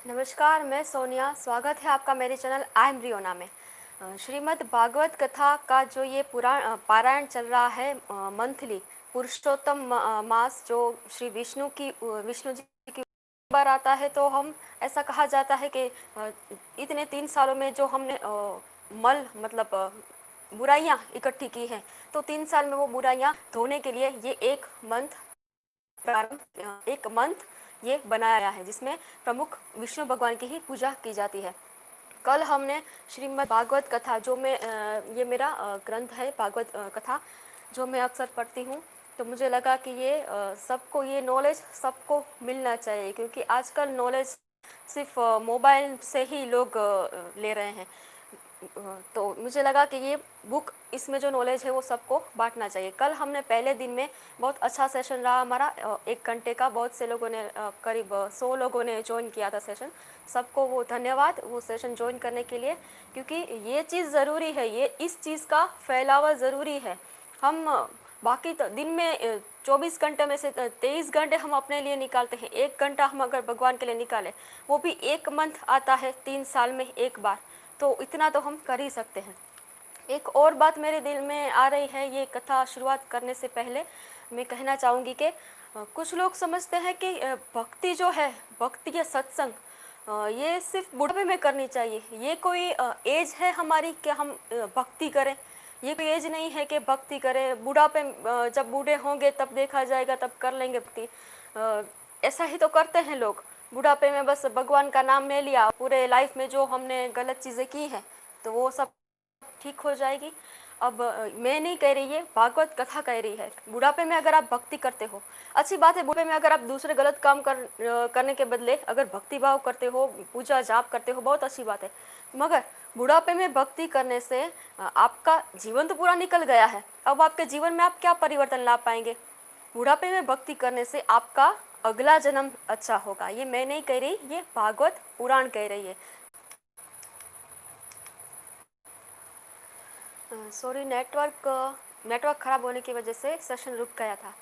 नमस्कार, मैं सोनिया। स्वागत है आपका मेरे चैनल आई एम रियोना में। श्रीमद् भागवत कथा का जो ये पारायण चल रहा है मंथली, पुरुषोत्तम मास जो श्री विष्णु जी की बार आता है, तो हम ऐसा कहा जाता है कि इतने 3 सालों में जो हमने मल मतलब बुराइयां इकट्ठी की हैं, तो 3 साल में वो बुराइयां धोने के लिए ये एक मंथ ये बनाया है, जिसमें प्रमुख विष्णु भगवान की ही पूजा की जाती है। कल हमने श्रीमद् भागवत कथा जो मैं ये मेरा ग्रंथ है भागवत कथा, जो मैं अक्सर पढ़ती हूँ। तो मुझे लगा कि ये सबको ये नॉलेज सबको मिलना चाहिए, क्योंकि आजकल नॉलेज सिर्फ मोबाइल से ही लोग ले रहे हैं। तो मुझे लगा कि ये बुक, इसमें जो नॉलेज है वो सबको बांटना चाहिए। कल हमने पहले दिन में बहुत अच्छा सेशन रहा हमारा, 1 घंटे का। बहुत से लोगों ने करीब 100 लोगों ने ज्वाइन किया था सेशन। सबको वो धन्यवाद वो सेशन ज्वाइन करने के लिए, क्योंकि ये चीज़ ज़रूरी है, ये इस चीज़ का फैलावा ज़रूरी है। हम बाकी तो दिन में 24 घंटे में से 23 घंटे हम अपने लिए निकालते हैं। 1 घंटा हम अगर भगवान के लिए निकालें, वो भी एक मंथ आता है 3 साल में एक बार, तो इतना तो हम कर ही सकते हैं। एक और बात मेरे दिल में आ रही है, ये कथा शुरुआत करने से पहले मैं कहना चाहूँगी कि कुछ लोग समझते हैं कि भक्ति जो है, भक्ति या सत्संग, ये सिर्फ बुढ़ापे में करनी चाहिए। ये कोई एज है हमारी कि हम भक्ति करें? ये कोई एज नहीं है कि भक्ति करें। बुढ़ापे जब बूढ़े होंगे तब देखा जाएगा, तब कर लेंगे भक्ति। ऐसा ही तो करते हैं लोग। बुढ़ापे में बस भगवान का नाम ले लिया, पूरे लाइफ में जो हमने गलत चीज़ें की हैं तो वो सब ठीक हो जाएगी। अब मैं नहीं कह रही, ये भागवत कथा कह रही है। बुढ़ापे में अगर आप भक्ति करते हो, अच्छी बात है। बुढ़ापे में अगर आप दूसरे गलत काम करने के बदले अगर भक्ति भाव करते हो, पूजा जाप करते हो, बहुत अच्छी बात है। मगर बुढ़ापे में भक्ति करने से आपका जीवन तो पूरा निकल गया है। अब आपके जीवन में आप क्या परिवर्तन ला पाएंगे? बुढ़ापे में भक्ति करने से आपका अगला जन्म अच्छा होगा। ये मैं नहीं कह रही, ये भागवत पुराण कह रही है। सॉरी, नेटवर्क ख़राब होने की वजह से सेशन रुक गया था।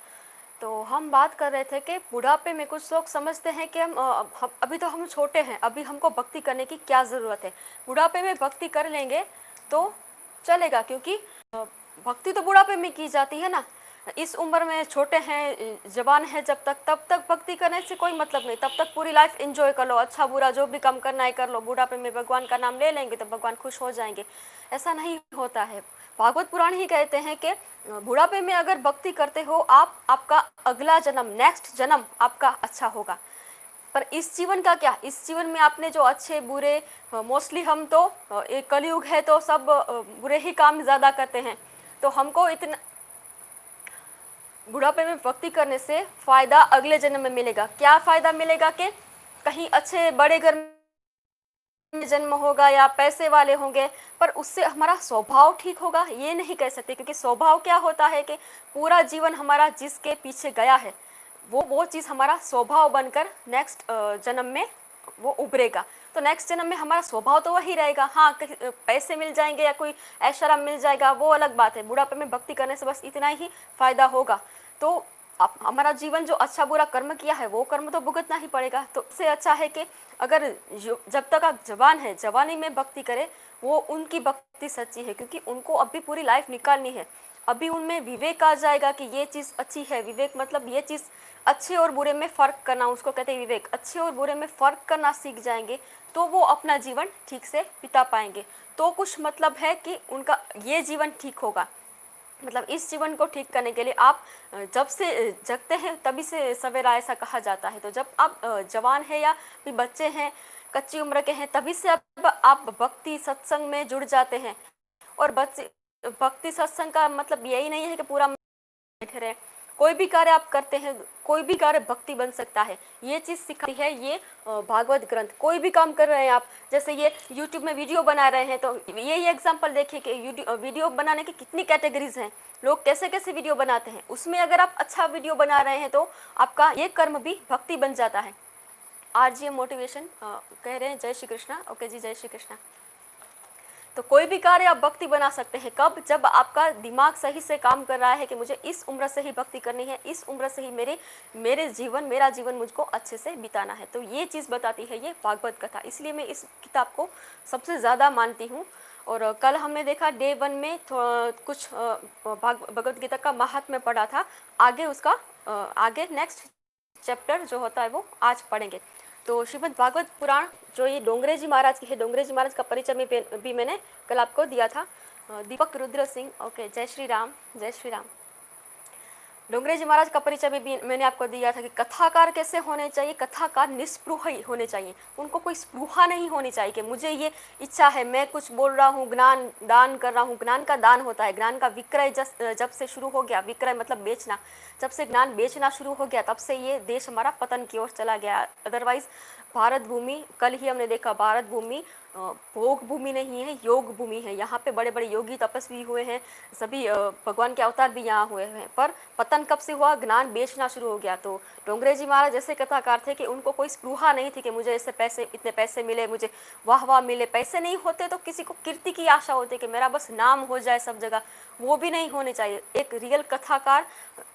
तो हम बात कर रहे थे कि बुढ़ापे में कुछ लोग समझते हैं कि अभी तो हम छोटे हैं, अभी हमको भक्ति करने की क्या ज़रूरत है। बुढ़ापे में भक्ति कर लेंगे तो चलेगा, क्योंकि भक्ति तो बुढ़ापे में की जाती है ना। इस उम्र में छोटे हैं, जवान है जब तक, तब तक भक्ति करने से कोई मतलब नहीं। तब तक पूरी लाइफ एंजॉय कर लो, अच्छा बुरा जो भी काम करना है कर लो। बुढ़ापे में भगवान का नाम ले लेंगे तो भगवान खुश हो जाएंगे, ऐसा नहीं होता है। भागवत पुराण ही कहते हैं कि बुढ़ापे में अगर भक्ति करते हो आप, आपका अगला जन्म, नेक्स्ट जन्म आपका अच्छा होगा। पर इस जीवन का क्या? इस जीवन में आपने जो अच्छे बुरे, मोस्टली हम तो एक कलयुग है तो सब बुरे ही काम ज़्यादा करते हैं। तो हमको इतना बुढ़ापे में भक्ति करने से फ़ायदा अगले जन्म में मिलेगा। क्या फ़ायदा मिलेगा? कि कहीं अच्छे बड़े घर में जन्म होगा या पैसे वाले होंगे, पर उससे हमारा स्वभाव ठीक होगा ये नहीं कह सकते। क्योंकि स्वभाव क्या होता है कि पूरा जीवन हमारा जिसके पीछे गया है, वो चीज़ हमारा स्वभाव बनकर नेक्स्ट जन्म में वो उभरेगा। तो नेक्स्ट जन्म में हमारा स्वभाव तो वही रहेगा। हाँ, पैसे मिल जाएंगे या कोई ऐशआराम मिल जाएगा, वो अलग बात है। बुढ़ापे में भक्ति करने से बस इतना ही फायदा होगा। तो हमारा जीवन जो अच्छा बुरा कर्म किया है वो कर्म तो भुगतना ही पड़ेगा। तो इससे अच्छा है कि अगर जब तक आप जवान है, जवानी में भक्ति करें, वो उनकी भक्ति सच्ची है, क्योंकि उनको अभी पूरी लाइफ निकालनी है। अभी उनमें विवेक आ जाएगा कि ये चीज़ अच्छी है। विवेक मतलब ये चीज़ अच्छे और बुरे में फ़र्क करना, उसको कहते हैं विवेक। अच्छे और बुरे में फ़र्क करना सीख जाएंगे तो वो अपना जीवन ठीक से बिता पाएंगे। तो कुछ मतलब है कि उनका ये जीवन ठीक होगा। मतलब इस जीवन को ठीक करने के लिए आप जब से जगते हैं तभी से सवेरा, ऐसा कहा जाता है। तो जब आप जवान हैं या फिर बच्चे हैं, कच्ची उम्र के हैं, तभी से अब आप भक्ति सत्संग में जुड़ जाते हैं। और बच्चे भक्ति सत्संग का मतलब यही नहीं है कि पूरा बैठे रहे। कोई भी कार्य आप करते हैं, कोई भी कार्य भक्ति बन सकता है। ये चीज़ सिखाती है ये भागवत ग्रंथ। कोई भी काम कर रहे हैं आप, जैसे ये यूट्यूब में वीडियो बना रहे हैं, तो यही एग्जांपल देखिए कि वीडियो बनाने की कितनी कैटेगरीज हैं। लोग कैसे कैसे वीडियो बनाते हैं, उसमें अगर आप अच्छा वीडियो बना रहे हैं तो आपका ये कर्म भी भक्ति बन जाता है। RGM मोटिवेशन कह रहे हैं जय श्री कृष्णा। ओके जी, जय श्री कृष्णा। तो कोई भी कार्य आप भक्ति बना सकते हैं। कब? जब आपका दिमाग सही से काम कर रहा है कि मुझे इस उम्र से ही भक्ति करनी है, इस उम्र से ही मेरा जीवन मुझको अच्छे से बिताना है। तो ये चीज़ बताती है ये भागवत कथा, इसलिए मैं इस किताब को सबसे ज़्यादा मानती हूँ। और कल हमने देखा डे 1 में कुछ भगवत गीता का महात्म्य पढ़ा था। आगे उसका आगे नेक्स्ट चैप्टर जो होता है वो आज पढ़ेंगे। तो श्रीमद् भागवत पुराण जो ये डोंगरे जी महाराज की है, डोंगरे जी महाराज का परिचय में भी मैंने कल आपको दिया था। दीपक रुद्र सिंह, ओके, जय श्री राम, जय श्री राम। डोंगरे जी महाराज का परिचय में भी मैंने आपको दिया था कि कथाकार कैसे होने चाहिए। कथाकार निस्पृह होने चाहिए, उनको कोई स्पृहा नहीं होनी चाहिए कि मुझे ये इच्छा है, मैं कुछ बोल रहा हूँ, ज्ञान दान कर रहा हूँ। ज्ञान का दान होता है, ज्ञान का विक्रय जब से शुरू हो गया, विक्रय मतलब बेचना, जब से ज्ञान बेचना शुरू हो गया तब से ये देश हमारा पतन की ओर चला गया। अदरवाइज भारत भूमि, कल ही हमने देखा, भारत भूमि भोग भूमि नहीं है, योग भूमि है। यहाँ पे बड़े बड़े योगी तपस्वी हुए हैं, सभी भगवान के अवतार भी यहाँ हुए हैं। पर पतन कब से हुआ? ज्ञान बेचना शुरू हो गया। तो डोंगरे जी महाराज ऐसे कथाकार थे कि उनको कोई स्पृहा नहीं थी कि मुझे ऐसे पैसे, इतने पैसे मिले, मुझे वाह वाह मिले। पैसे नहीं होते तो किसी को कीर्ति की आशा होती कि मेरा बस नाम हो जाए सब जगह, वो भी नहीं होने चाहिए। एक रियल कथाकार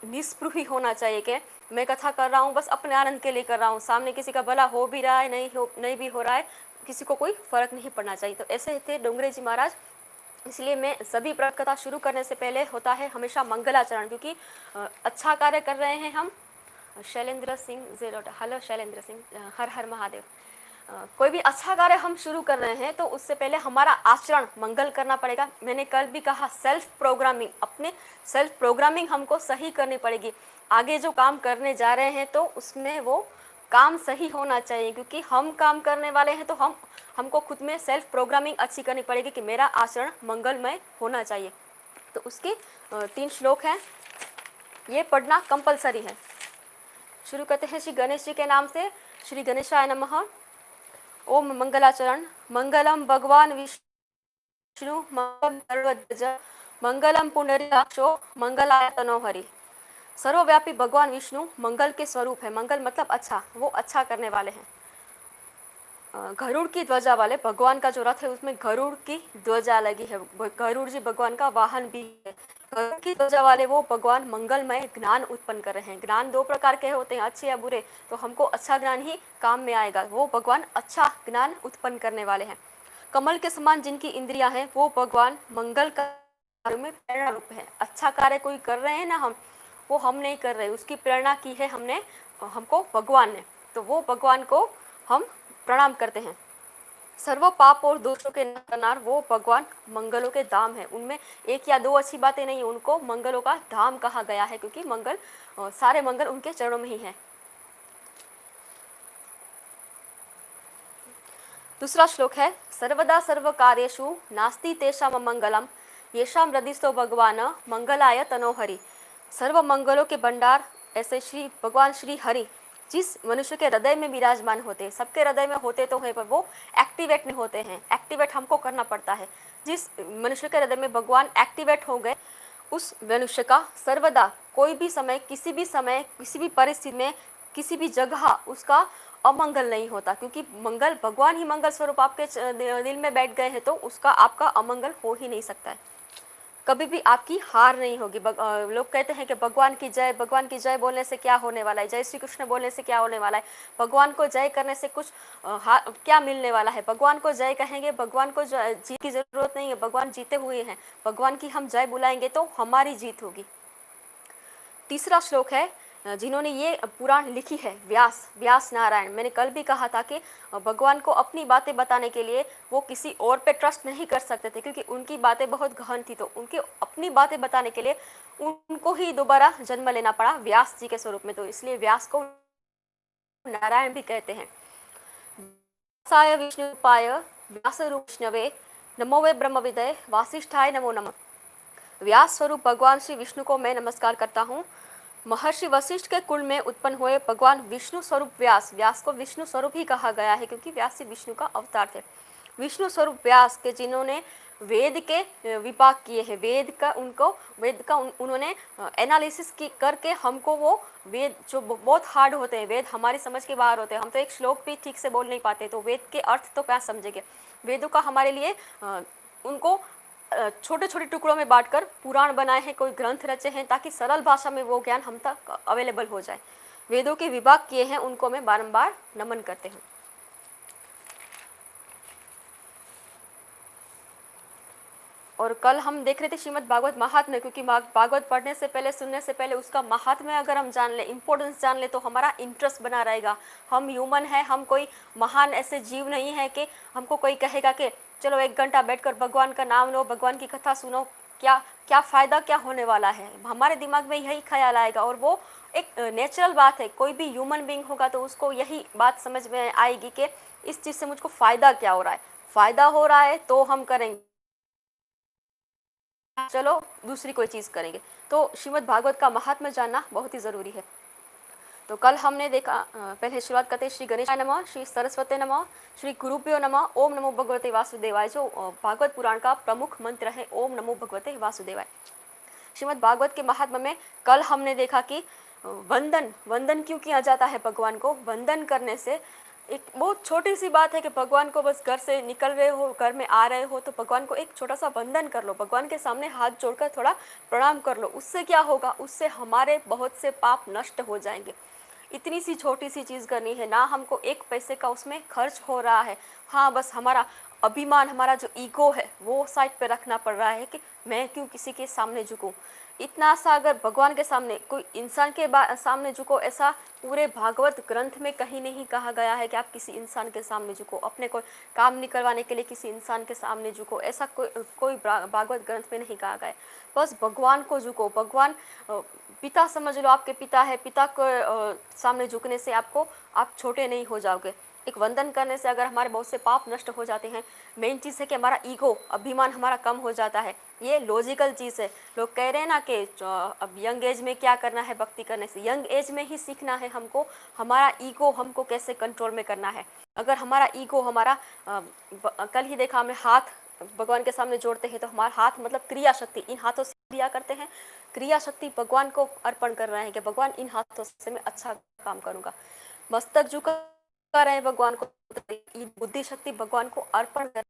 निस्पृही होना चाहिए कि मैं कथा कर रहा हूँ बस अपने आनंद के लिए कर रहा हूँ, सामने किसी का भला हो भी रहा है, नहीं भी हो रहा है, किसी को कोई फर्क नहीं पड़ना चाहिए। तो ऐसे थे डोंगरे जी महाराज। इसलिए मैं सभी व्रत कथा शुरू करने से पहले होता है हमेशा मंगलाचरण, क्योंकि अच्छा कार्य कर रहे हैं हम। शैलेंद्र सिंह जेलोटा, हेलो शैलेंद्र सिंह, हर हर महादेव। कोई भी अच्छा कार्य हम शुरू कर रहे हैं तो उससे पहले हमारा आचरण मंगल करना पड़ेगा। मैंने कल भी कहा सेल्फ प्रोग्रामिंग, अपने सेल्फ प्रोग्रामिंग हमको सही करनी पड़ेगी। आगे जो काम करने जा रहे हैं तो उसमें वो काम सही होना चाहिए, क्योंकि हम काम करने वाले हैं तो हमको खुद में सेल्फ प्रोग्रामिंग अच्छी करनी पड़ेगी कि मेरा आचरण मंगलमय होना चाहिए। तो उसके 3 श्लोक हैं, ये पढ़ना कंपलसरी है। शुरू करते हैं श्री गणेश जी के नाम से। श्री गणेशाय नमः। ओम मंगलाचरण। मंगलम भगवान विष्णु मंगलम सर्वध्वज मंगलम पुंडरीकाक्षो मंगलाय तनोहरि। सर्वव्यापी भगवान विष्णु मंगल के स्वरूप है। मंगल मतलब अच्छा, वो अच्छा करने वाले हैं। गरुड़ की ध्वजा वाले भगवान का जो रथ है उसमें गरुड़ की ध्वजा लगी है। गरुड़ जी भगवान का वाहन भी है। गरुड़ की ध्वजा वाले वो भगवान मंगलमय ज्ञान उत्पन्न कर रहे हैं। ज्ञान 2 प्रकार के होते हैं, अच्छे या बुरे, तो हमको अच्छा ज्ञान ही काम में आएगा। वो भगवान अच्छा ज्ञान उत्पन्न करने वाले हैं। कमल के समान जिनकी इंद्रियां हैं वो भगवान मंगल कार्य में प्रेरणा रूप है। अच्छा कार्य कोई कर रहे हैं ना, वो हम नहीं कर रहे, उसकी प्रेरणा की है हमको भगवान ने, तो वो भगवान को हम प्रणाम करते हैं। सर्व पाप और दोषों के नाश वो भगवान मंगलों के धाम है। उनमें 1 या 2 अच्छी बातें नहीं, उनको मंगलों का धाम कहा गया है, क्योंकि मंगल सारे मंगल उनके चरणों में ही है। दूसरा श्लोक है, सर्वदा सर्व कार्येषु नास्ति तेषाम मंगलम येषाम हृदिस्थो भगवान मंगलाय तनोहरि। सर्व मंगलों के भंडार ऐसे श्री भगवान श्री हरि जिस मनुष्य के हृदय में विराजमान होते हैं, सबके हृदय में होते तो है पर वो एक्टिवेट नहीं होते हैं। एक्टिवेट हमको करना पड़ता है। जिस मनुष्य के हृदय में भगवान एक्टिवेट हो गए, उस मनुष्य का सर्वदा कोई भी समय, किसी भी परिस्थिति में, किसी भी जगह उसका अमंगल नहीं होता, क्योंकि मंगल भगवान ही मंगल स्वरूप आपके दिल में बैठ गए हैं, तो उसका आपका अमंगल हो ही नहीं सकता है। कभी भी आपकी हार नहीं होगी। लोग कहते हैं कि भगवान की जय बोलने से क्या होने वाला है, जय श्री कृष्ण बोलने से क्या होने वाला है, भगवान को जय करने से कुछ क्या मिलने वाला है। भगवान को जय कहेंगे, भगवान को जीत की जरूरत नहीं है, भगवान जीते हुए हैं। भगवान की हम जय बुलाएंगे तो हमारी जीत होगी। तीसरा श्लोक है, जिन्होंने ये पुराण लिखी है, व्यास नारायण। मैंने कल भी कहा था कि भगवान को अपनी बातें बताने के लिए वो किसी और पे ट्रस्ट नहीं कर सकते थे, क्योंकि उनकी बातें बहुत गहन थी। तो उनकी अपनी बातें बताने के लिए उनको ही दोबारा जन्म लेना पड़ा व्यास जी के स्वरूप में। तो इसलिए व्यास को नारायण भी कहते हैं। व्यासाय विष्णुपाय व्यास रूप विष्णवे नमो वे ब्रह्म विदय वासिष्ठाय नमो नमः। व्यास स्वरूप भगवान श्री विष्णु को मैं नमस्कार करता हूँ। महर्षि वशिष्ठ के कुल में उत्पन्न हुए भगवान विष्णु स्वरूप व्यास को विष्णु स्वरूप ही कहा गया है, क्योंकि व्यास ही विष्णु का अवतार थे। विष्णु स्वरूप व्यास के जिन्होंने वेद के विभाग किए हैं, वेद का उन्होंने एनालिसिस करके हमको वो वेद जो बहुत हार्ड होते हैं, वेद हमारी समझ के बाहर होते हैं, हम तो एक श्लोक भी ठीक से बोल नहीं पाते, तो वेद के अर्थ तो क्या समझेंगे। वेदों का हमारे लिए उनको छोटे छोटे टुकड़ों में बांटकर पुराण बनाए हैं, कोई ग्रंथ रचे हैं, ताकि सरल भाषा में वो ज्ञान हम तक अवेलेबल हो जाए। वेदों के विभाग किए हैं, उनको मैं बारंबार नमन करते हूँ। और कल हम देख रहे थे श्रीमद् भागवत महात्म्य, क्योंकि भागवत पढ़ने से पहले, सुनने से पहले उसका महात्म्य अगर हम जान ले, इम्पोर्टेंस जान ले, तो हमारा इंटरेस्ट बना रहेगा। हम ह्यूमन है, हम कोई महान ऐसे जीव नहीं है कि हमको कोई कहेगा कि चलो 1 घंटा बैठकर भगवान का नाम लो, भगवान की कथा सुनो, क्या क्या फ़ायदा, क्या होने वाला है। हमारे दिमाग में यही ख्याल आएगा, और वो एक नेचुरल बात है। कोई भी ह्यूमन बींग होगा तो उसको यही बात समझ में आएगी कि इस चीज़ से मुझको फ़ायदा क्या हो रहा है। फ़ायदा हो रहा है तो हम करेंगे, चलो दूसरी कोई चीज़ करेंगे। तो श्रीमद् भागवत का महात्म्य जानना बहुत ही ज़रूरी है। तो कल हमने देखा, पहले शुरुआत करते श्री गणेशाय नमः, श्री सरस्वती नमः, श्री गुरुभ्यो नमः, ओम नमो भगवते वासुदेवाय, जो भागवत पुराण का प्रमुख मंत्र है, ओम नमो भगवते वासुदेवाय। श्रीमद् भागवत के महात्म्य में कल हमने देखा कि वंदन क्यों किया जाता है भगवान को। वंदन करने से एक बहुत छोटी सी बात है कि भगवान को बस घर से निकल रहे हो, घर में आ रहे हो, तो भगवान को एक छोटा सा वंदन कर लो, भगवान के सामने हाथ जोड़कर थोड़ा प्रणाम कर लो। उससे क्या होगा, उससे हमारे बहुत से पाप नष्ट हो जाएंगे। इतनी सी छोटी सी चीज़ करनी है, ना हमको 1 पैसे का उसमें खर्च हो रहा है। हाँ, बस हमारा अभिमान, हमारा जो ईगो है वो साइड पे रखना पड़ रहा है कि मैं क्यों किसी के सामने झुकूं। इतना सा अगर भगवान के सामने, कोई इंसान के सामने झुको, ऐसा पूरे भागवत ग्रंथ में कहीं नहीं कहा गया है कि आप किसी इंसान के सामने झुको, अपने कोई काम निकलवाने के लिए किसी इंसान के सामने झुको, ऐसा कोई भागवत ग्रंथ में नहीं कहा गया है। बस भगवान को झुको। भगवान पिता समझ लो, आपके पिता है, पिता को सामने झुकने से आप छोटे नहीं हो जाओगे। एक वंदन करने से अगर हमारे बहुत से पाप नष्ट हो जाते हैं। मेन चीज़ है कि हमारा ईगो, अभिमान हमारा कम हो जाता है। ये लॉजिकल चीज़ है। लोग कह रहे हैं ना कि अब यंग एज में क्या करना है भक्ति करने से, यंग एज में ही सीखना है हमको, हमारा ईगो हमको कैसे कंट्रोल में करना है। अगर हमारा ईगो, हमारा कल ही देखा हमने, हाथ भगवान के सामने जोड़ते हैं तो हमारा हाथ मतलब क्रिया शक्ति, इन हाथों से क्रिया करते हैं, क्रिया शक्ति भगवान को अर्पण कर रहे हैं कि भगवान इन हाथों से मैं अच्छा काम करूँगा। मस्तक झुका रहे हैं भगवान को, बुद्धि शक्ति भगवान को अर्पण कर,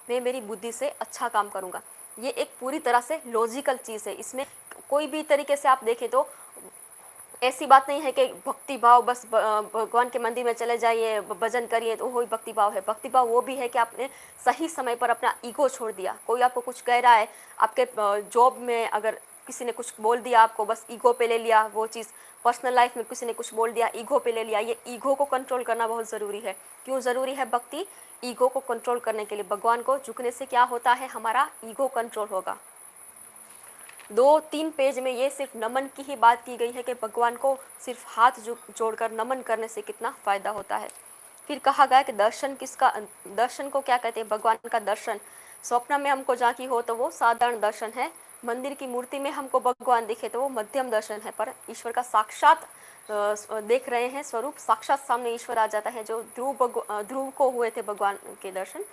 मैं मेरी बुद्धि से अच्छा काम करूँगा। ये एक पूरी तरह से लॉजिकल चीज़ है। इसमें कोई भी तरीके से आप देखें तो ऐसी बात नहीं है कि भक्ति भाव बस भगवान के मंदिर में चले जाइए, भजन करिए तो वही भक्ति भाव है। भक्ति भाव वो भी है कि आपने सही समय पर अपना ईगो छोड़ दिया। कोई आपको कुछ कह रहा है, आपके जॉब में अगर किसी ने कुछ बोल दिया आपको, बस ईगो पे ले लिया वो चीज़। पर्सनल लाइफ में किसी ने कुछ बोल दिया, ईगो पे ले लिया। ये ईगो को कंट्रोल करना बहुत ज़रूरी है। क्यों ज़रूरी है भक्ति? ईगो को कंट्रोल करने के लिए। भगवान को झुकने से क्या होता है, हमारा ईगो कंट्रोल होगा। 2-3 पेज में ये सिर्फ नमन की ही बात की गई है कि भगवान को सिर्फ हाथ जोड़कर नमन करने से कितना फ़ायदा होता है। फिर कहा गया कि दर्शन को क्या कहते हैं? भगवान का दर्शन स्वप्न में हमको झांकी हो तो वो साधारण दर्शन है, मंदिर की मूर्ति में हमको भगवान दिखे तो वो मध्यम दर्शन है, पर ईश्वर का साक्षात देख रहे हैं स्वरूप, साक्षात सामने ईश्वर आ जाता है। जो ध्रुव को हुए थे भगवान के दर्शन,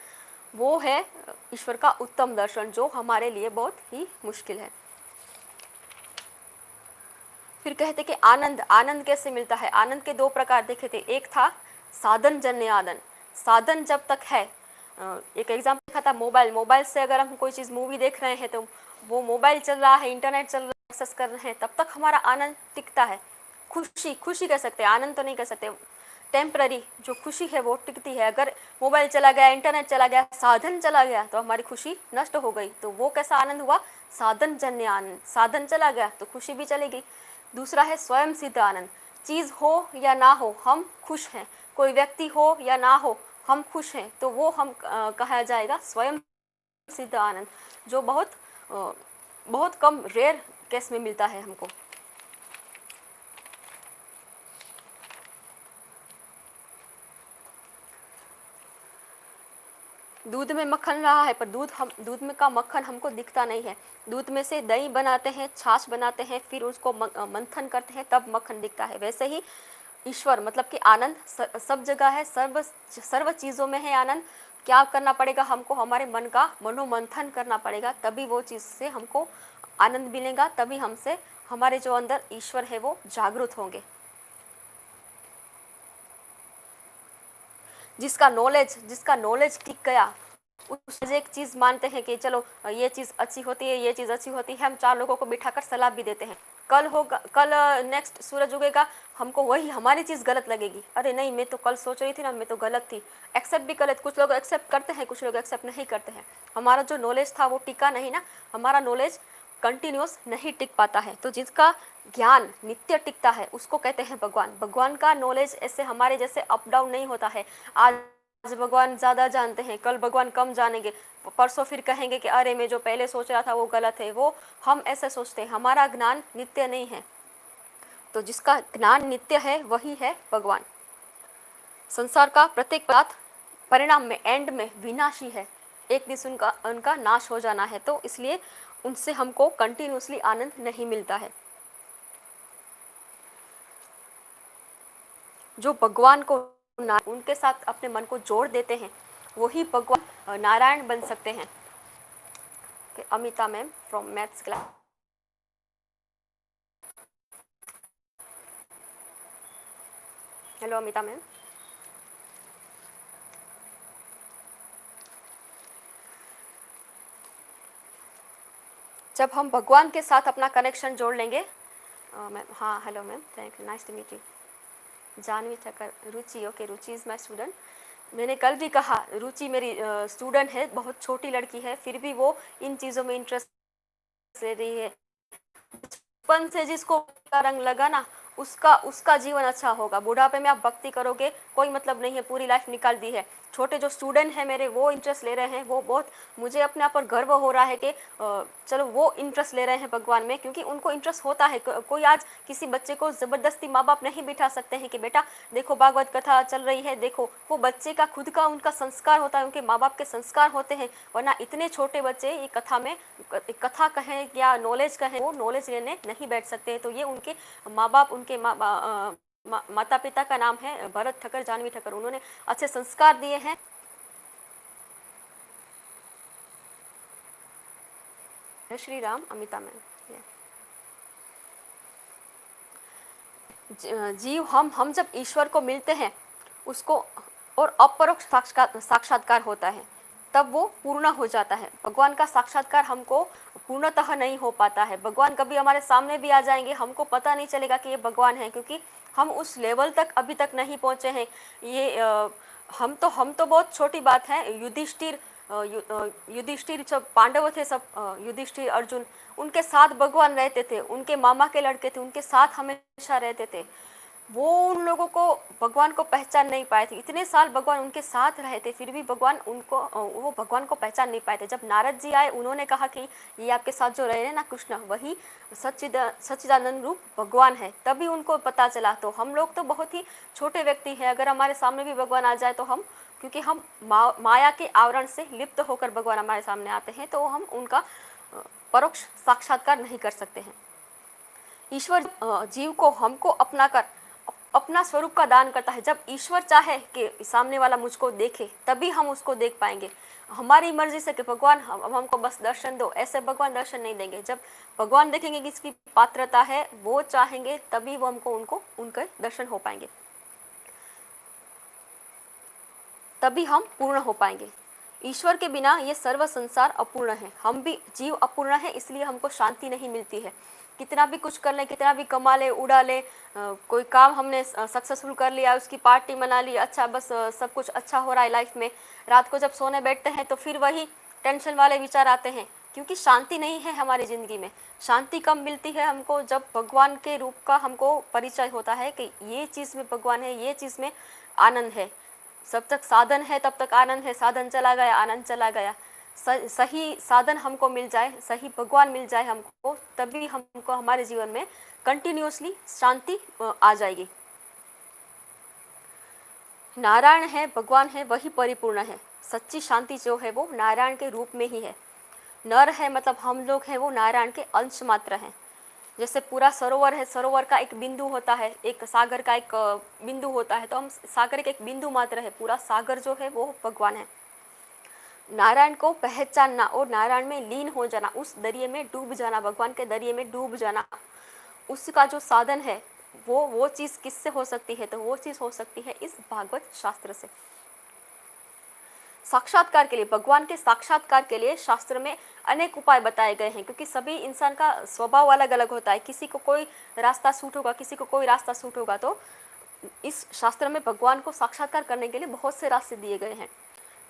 वो है ईश्वर का उत्तम दर्शन, जो हमारे लिए बहुत ही मुश्किल है। फिर कहते कि आनंद कैसे मिलता है? आनंद के 2 प्रकार देखे थे। एक था साधन जन्य आनंद। साधन जब तक है, एक एग्जाम्पल देखा था मोबाइल से अगर हम कोई चीज़ मूवी देख रहे हैं तो वो मोबाइल चल रहा है, इंटरनेट चल रहा है, एक्सेस कर रहे हैं, तब तक हमारा आनंद टिकता है। खुशी कह सकते हैं, आनंद तो नहीं कह सकते। टेम्पररी जो खुशी है वो टिकती है। अगर मोबाइल चला गया, इंटरनेट चला गया, साधन चला गया तो हमारी खुशी नष्ट हो गई। तो वो कैसा आनंद हुआ? साधन जन्य आनंद। साधन चला गया तो खुशी भी चली गई। दूसरा है स्वयं सिद्ध आनंद। चीज़ हो या ना हो हम खुश हैं, कोई व्यक्ति हो या ना हो हम खुश हैं, तो वो हम कहा जाएगा स्वयं सिद्ध आनंद, जो बहुत कम रेयर केस में मिलता है हमको। दूध में मक्खन रहा है, पर दूध में का मक्खन हमको दिखता नहीं है। दूध में से दही बनाते हैं, छाछ बनाते हैं, फिर उसको मंथन करते हैं, तब मक्खन दिखता है। वैसे ही ईश्वर मतलब कि आनंद सब जगह है, सर्व चीज़ों में है आनंद। क्या करना पड़ेगा हमको? हमारे मन का मनोमंथन करना पड़ेगा, तभी वो चीज़ से हमको आनंद मिलेगा, तभी हमसे हमारे जो अंदर ईश्वर है वो जागृत होंगे। जिसका नॉलेज टिक गया, उस एक चीज़ मानते हैं कि चलो ये चीज़ अच्छी होती है, ये चीज़ अच्छी होती है, हम 4 लोगों को बिठाकर सलाह भी देते हैं। कल होगा, कल नेक्स्ट सूरज उगेगा, हमको वही हमारी चीज़ गलत लगेगी, अरे नहीं मैं तो कल सोच रही थी ना, मैं तो गलत थी। एक्सेप्ट भी गलत, कुछ लोग एक्सेप्ट करते हैं, कुछ लोग एक्सेप्ट नहीं करते हैं। हमारा जो नॉलेज था वो टिका नहीं ना, हमारा नॉलेज कंटिन्यूस नहीं टिक पाता है। तो जिसका ज्ञान नित्य टिकता है उसको कहते हैं भगवान। भगवान का नॉलेज ऐसे हमारे जैसे अप डाउन नहीं होता है। आज भगवान ज़्यादा जानते हैं, कल भगवान कम जानेंगे, परसों फिर कहेंगे कि अरे मैं जो पहले सोच रहा था वो गलत है। वो हम ऐसे सोचते हैं, हमारा ज्ञान नित्य नहीं है। तो जिसका ज्ञान नित्य है वही है भगवान। संसार का प्रत्येक पदार्थ परिणाम में, एंड में विनाशी है, एक दिन उनका उनका नाश हो जाना है। तो इसलिए उनसे हमको कंटिन्यूसली आनंद नहीं मिलता है। जो भगवान को उनके साथ अपने मन को जोड़ देते हैं वही भगवान नारायण बन सकते हैं। Amita ma'am from maths class. Hello Amita ma'am. जब हम भगवान के साथ अपना कनेक्शन जोड़ लेंगे, मैम, हाँ hello ma'am, thank you, nice to meet you. Janvi Thakkar, Ruchi, okay, Ruchi is my student. मैंने कल भी कहा रुचि मेरी स्टूडेंट है, बहुत छोटी लड़की है, फिर भी वो इन चीज़ों में इंटरेस्ट ले रही है। बचपन से जिसको का रंग लगा ना, उसका उसका जीवन अच्छा होगा। बुढ़ापे में आप भक्ति करोगे कोई मतलब नहीं है, पूरी लाइफ निकाल दी है। छोटे जो स्टूडेंट हैं मेरे, वो इंटरेस्ट ले रहे हैं, वो बहुत, मुझे अपने आप पर गर्व हो रहा है कि चलो वो इंटरेस्ट ले रहे हैं भगवान में, क्योंकि उनको इंटरेस्ट होता है। कोई आज किसी बच्चे को ज़बरदस्ती माँ बाप नहीं बिठा सकते हैं कि बेटा देखो भागवत कथा चल रही है देखो। वो बच्चे का खुद का उनका संस्कार होता है, उनके माँ बाप के संस्कार होते हैं। वरना इतने छोटे बच्चे ये कथा में, कथा कहें या नॉलेज कहें, वो नॉलेज लेने नहीं बैठ सकते हैं। तो ये उनके माँ बाप, उनके माता पिता का नाम है भरत ठक्कर, जानवी ठक्कर, उन्होंने अच्छे संस्कार दिए हैं। श्री राम, अमिता मैम। जीव, हम जब ईश्वर को मिलते हैं उसको, और अपरोक्ष साक्षात्कार होता है, तब वो पूर्ण हो जाता है। भगवान का साक्षात्कार हमको पूर्णतः नहीं हो पाता है। भगवान कभी हमारे सामने भी आ जाएंगे, हमको पता नहीं चलेगा कि ये भगवान है, क्योंकि हम उस लेवल तक अभी तक नहीं पहुँचे हैं। ये हम तो बहुत छोटी बात है। युधिष्ठिर जब पांडव थे सब, युधिष्ठिर, अर्जुन, उनके साथ भगवान रहते थे, उनके मामा के लड़के थे, उनके साथ हमेशा रहते थे। वो उन लोगों को, भगवान को पहचान नहीं पाए थे। इतने साल भगवान उनके साथ रहे थे, फिर भी भगवान उनको, वो भगवान को पहचान नहीं पाए थे। जब नारद जी आए, उन्होंने कहा कि ये आपके साथ जो रहे हैं ना कृष्ण, वही सच्चिदानंद रूप भगवान है, तभी उनको पता चला। तो हम लोग तो बहुत ही छोटे व्यक्ति हैं। अगर हमारे सामने भी भगवान आ जाए तो हम, क्योंकि हम माया के आवरण से लिप्त होकर भगवान हमारे सामने आते हैं, तो हम उनका परोक्ष साक्षात्कार नहीं कर सकते हैं। ईश्वर जीव को हमको अपनाकर अपना स्वरूप का दान करता है। जब ईश्वर चाहे कि सामने वाला मुझको देखे, तभी हम उसको देख पाएंगे। हमारी मर्जी से कि भगवान हमको बस दर्शन दो, ऐसे भगवान दर्शन नहीं देंगे। जब भगवान देखेंगे कि इसकी पात्रता है, वो चाहेंगे, तभी वो उनको उनके दर्शन हो पाएंगे, तभी हम पूर्ण हो पाएंगे। ईश्वर के बिना ये सर्व संसार अपूर्ण है। हम भी जीव अपूर्ण है, इसलिए हमको शांति नहीं मिलती है। कितना भी कुछ कर ले, कितना भी कमा ले, उड़ा ले, कोई काम हमने सक्सेसफुल कर लिया, उसकी पार्टी मना ली, अच्छा बस सब कुछ अच्छा हो रहा है लाइफ में, रात को जब सोने बैठते हैं तो फिर वही टेंशन वाले विचार आते हैं, क्योंकि शांति नहीं है हमारी ज़िंदगी में। शांति कब मिलती है हमको? जब भगवान के रूप का हमको परिचय होता है कि ये चीज़ में भगवान है, ये चीज़ में आनंद है। जब तक साधन है तब तक आनंद है, साधन चला गया आनंद चला गया। सही साधन हमको मिल जाए, सही भगवान मिल जाए हमको, तभी हमको हमारे जीवन में कंटिन्यूसली शांति आ जाएगी। नारायण है, भगवान है, वही परिपूर्ण है। सच्ची शांति जो है वो नारायण के रूप में ही है। नर है मतलब हम लोग हैं, वो नारायण के अंश मात्र हैं। जैसे पूरा सरोवर है, सरोवर का एक बिंदु होता है, एक सागर का एक बिंदु होता है, तो हम सागर के एक बिंदु मात्र है, पूरा सागर जो है वो भगवान है। नारायण को पहचानना और नारायण में लीन हो जाना, उस दरिये में डूब जाना, भगवान के दरिये में डूब जाना, उसका जो साधन है वो चीज़ किससे हो सकती है? तो वो चीज़ हो सकती है इस भागवत शास्त्र से। साक्षात्कार के लिए, भगवान के साक्षात्कार के लिए शास्त्र में अनेक उपाय बताए गए हैं, क्योंकि सभी इंसान का स्वभाव अलग अलग होता है। किसी को कोई रास्ता सूट होगा, किसी को कोई रास्ता सूट होगा। तो इस शास्त्र में भगवान को साक्षात्कार करने के लिए बहुत से रास्ते दिए गए हैं।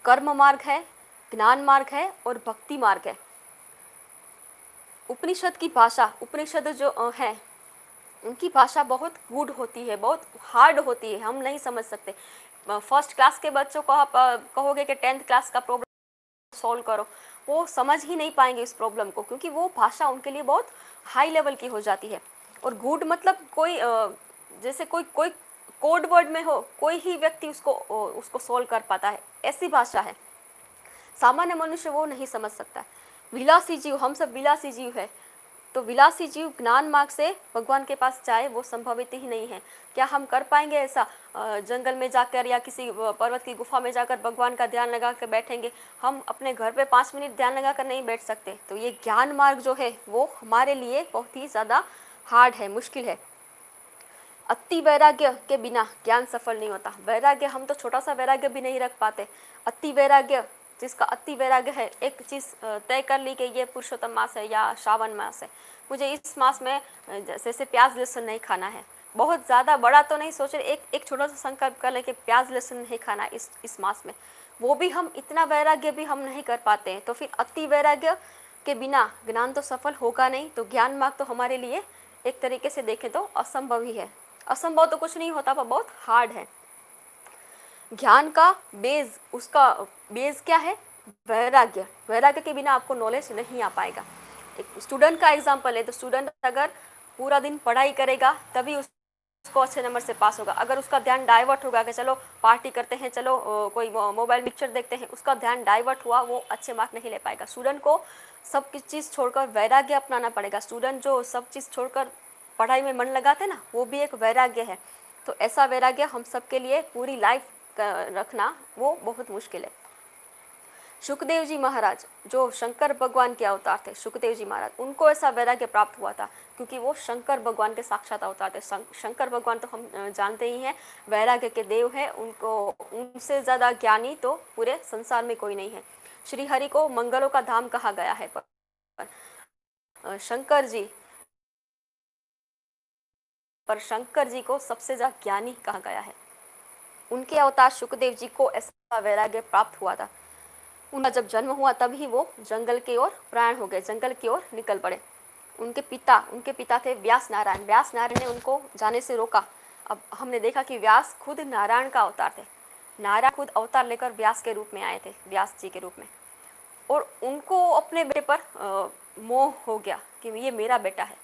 कर्म मार्ग है, ज्ञान मार्ग है और भक्ति मार्ग है। उपनिषद की भाषा, उपनिषद जो है उनकी भाषा बहुत गूढ़ होती है, बहुत हार्ड होती है, हम नहीं समझ सकते। फर्स्ट क्लास के बच्चों को आप कहोगे कि 10th क्लास का प्रॉब्लम सॉल्व करो, वो समझ ही नहीं पाएंगे इस प्रॉब्लम को, क्योंकि वो भाषा उनके लिए बहुत हाई लेवल की हो जाती है। और गूढ़ मतलब कोई जैसे कोई कोड वर्ड में हो, कोई ही व्यक्ति उसको सॉल्व कर पाता है, ऐसी भाषा है। सामान्य मनुष्य वो नहीं समझ सकता। विलासी जीव, हम सब विलासी जीव है, तो विलासी जीव ज्ञान मार्ग से भगवान के पास जाए वो संभवित ही नहीं है। क्या हम कर पाएंगे ऐसा? जंगल में जाकर या किसी पर्वत की गुफा में जाकर भगवान का ध्यान लगा कर बैठेंगे? हम अपने घर पे 5 मिनट ध्यान लगा कर नहीं बैठ सकते। तो ये ज्ञान मार्ग जो है वो हमारे लिए बहुत ही ज़्यादा हार्ड है, मुश्किल है। अति वैराग्य के बिना ज्ञान सफल नहीं होता। वैराग्य, हम तो छोटा सा वैराग्य भी नहीं रख पाते। अति वैराग्य, जिसका अति वैराग्य है, एक चीज़ तय कर ली कि ये पुरुषोत्तम मास है या श्रावण मास है, मुझे इस मास में जैसे प्याज लहसुन नहीं खाना है। बहुत ज़्यादा बड़ा तो नहीं सोच रहे, एक छोटा सा संकल्प कर लें कि प्याज लहसुन नहीं खाना इस मास में, वो भी हम इतना वैराग्य भी हम नहीं कर पाते हैं। तो फिर अति वैराग्य के बिना ज्ञान तो सफल होगा नहीं। तो ज्ञान मार्ग तो हमारे लिए एक तरीके से देखें तो असंभव ही है। असंभव तो कुछ नहीं होता, पर बहुत हार्ड है। ज्ञान का बेस, उसका बेस क्या है? वैराग्य। वैराग्य के बिना आपको नॉलेज नहीं आ पाएगा। एक स्टूडेंट का एग्जांपल है, तो स्टूडेंट अगर पूरा दिन पढ़ाई करेगा तभी उसको अच्छे नंबर से पास होगा। अगर उसका ध्यान डाइवर्ट होगा कि चलो पार्टी करते हैं, चलो कोई मोबाइल पिक्चर देखते हैं, उसका ध्यान डाइवर्ट हुआ, वो अच्छे मार्क नहीं ले पाएगा। स्टूडेंट को सब चीज़ छोड़कर वैराग्य अपनाना पड़ेगा। स्टूडेंट जो सब चीज़ छोड़कर पढ़ाई में मन लगाते ना, वो भी एक वैराग्य है। तो ऐसा वैराग्य हम सबके लिए पूरी लाइफ रखना वो बहुत मुश्किल है। सुखदेव जी महाराज जो शंकर भगवान के अवतार थे, सुखदेव जी महाराज, उनको ऐसा वैराग्य प्राप्त हुआ था क्योंकि वो शंकर भगवान के साक्षात अवतार थे। शंकर भगवान तो हम जानते ही हैं वैराग्य के देव हैं। उनको, उनसे ज़्यादा ज्ञानी तो पूरे संसार में कोई नहीं है। श्री हरि को मंगलों का धाम कहा गया है, पर शंकर जी को सबसे ज़्यादा ज्ञानी कहा गया है। उनके अवतार सुखदेव जी को ऐसा वैराग्य प्राप्त हुआ था। उनका जब जन्म हुआ तभी वो जंगल की ओर प्रयाण हो गए, जंगल की ओर निकल पड़े। उनके पिता थे व्यास नारायण। व्यास नारायण ने उनको जाने से रोका। अब हमने देखा कि व्यास खुद नारायण का अवतार थे। नारायण खुद अवतार लेकर व्यास के रूप में आए थे, व्यास जी के रूप में। और उनको अपने बेटे पर मोह हो गया कि ये मेरा बेटा है।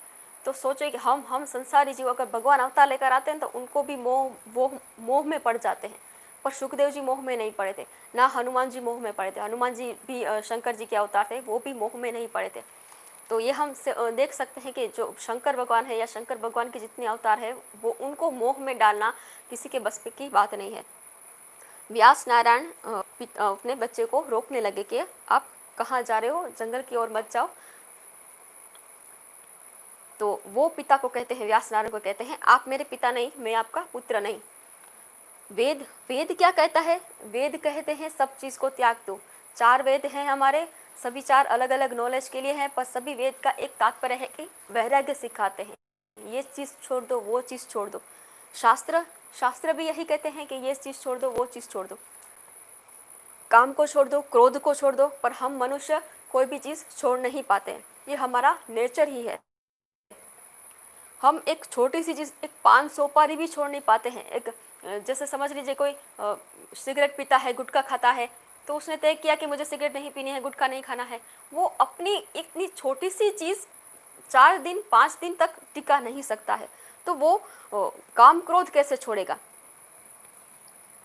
तो सोचे कि हम संसारी जीव अगर भगवान अवतार लेकर आते हैं तो उनको भी मोह में पड़ जाते हैं। पर सुखदेव जी मोह में नहीं पड़े थे, ना हनुमान जी मोह में पड़े थे। हनुमान जी भी शंकर जी के अवतार थे, वो भी मोह में नहीं पड़े थे। तो ये हम देख सकते हैं कि जो शंकर भगवान है या शंकर भगवान के जितने अवतार है, वो उनको मोह में डालना किसी के बस की बात नहीं है। व्यास नारायण अपने बच्चे को रोकने लगे कि आप कहाँ जा रहे हो, जंगल की ओर मत जाओ। तो वो पिता को कहते हैं, व्यास नारायण को कहते हैं, आप मेरे पिता नहीं, मैं आपका पुत्र नहीं। वेद क्या कहता है? वेद कहते हैं सब चीज़ को त्याग दो। 4 वेद हैं हमारे, सभी 4 अलग अलग नॉलेज के लिए हैं, पर सभी वेद का एक तात्पर्य है कि वैराग्य सिखाते हैं। ये चीज़ छोड़ दो, वो चीज़ छोड़ दो। शास्त्र भी यही कहते हैं कि ये चीज़ छोड़ दो, वो चीज़ छोड़ दो। काम को छोड़ दो, क्रोध को छोड़ दो, पर हम मनुष्य कोई भी चीज़ छोड़ नहीं पाते हैं। ये हमारा नेचर ही है। हम एक छोटी सी चीज़, एक पान सुपारी भी छोड़ नहीं पाते हैं। एक जैसे समझ लीजिए कोई सिगरेट पीता है, गुटखा खाता है, तो उसने तय किया कि मुझे सिगरेट नहीं पीनी है, गुटखा नहीं खाना है। वो अपनी इतनी छोटी सी चीज़ 4 दिन 5 दिन तक टिका नहीं सकता है। तो वो काम क्रोध कैसे छोड़ेगा?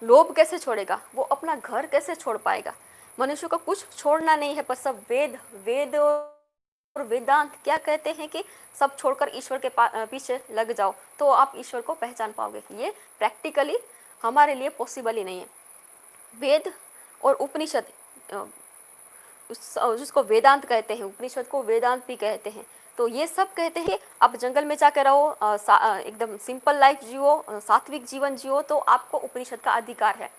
लोभ कैसे छोड़ेगा? वो अपना घर कैसे छोड़ पाएगा? मनुष्य को कुछ छोड़ना नहीं है, पर सब वेद और वेदांत क्या कहते हैं कि सब छोड़कर ईश्वर के पीछे लग जाओ तो आप ईश्वर को पहचान पाओगे। ये प्रैक्टिकली हमारे लिए पॉसिबल ही नहीं है। वेद और उपनिषद, जिसको वेदांत कहते हैं, उपनिषद को वेदांत भी कहते हैं, तो ये सब कहते हैं आप जंगल में जाकर रहो, एकदम सिंपल लाइफ जियो, सात्विक जीवन जियो, तो आपको उपनिषद का अधिकार है।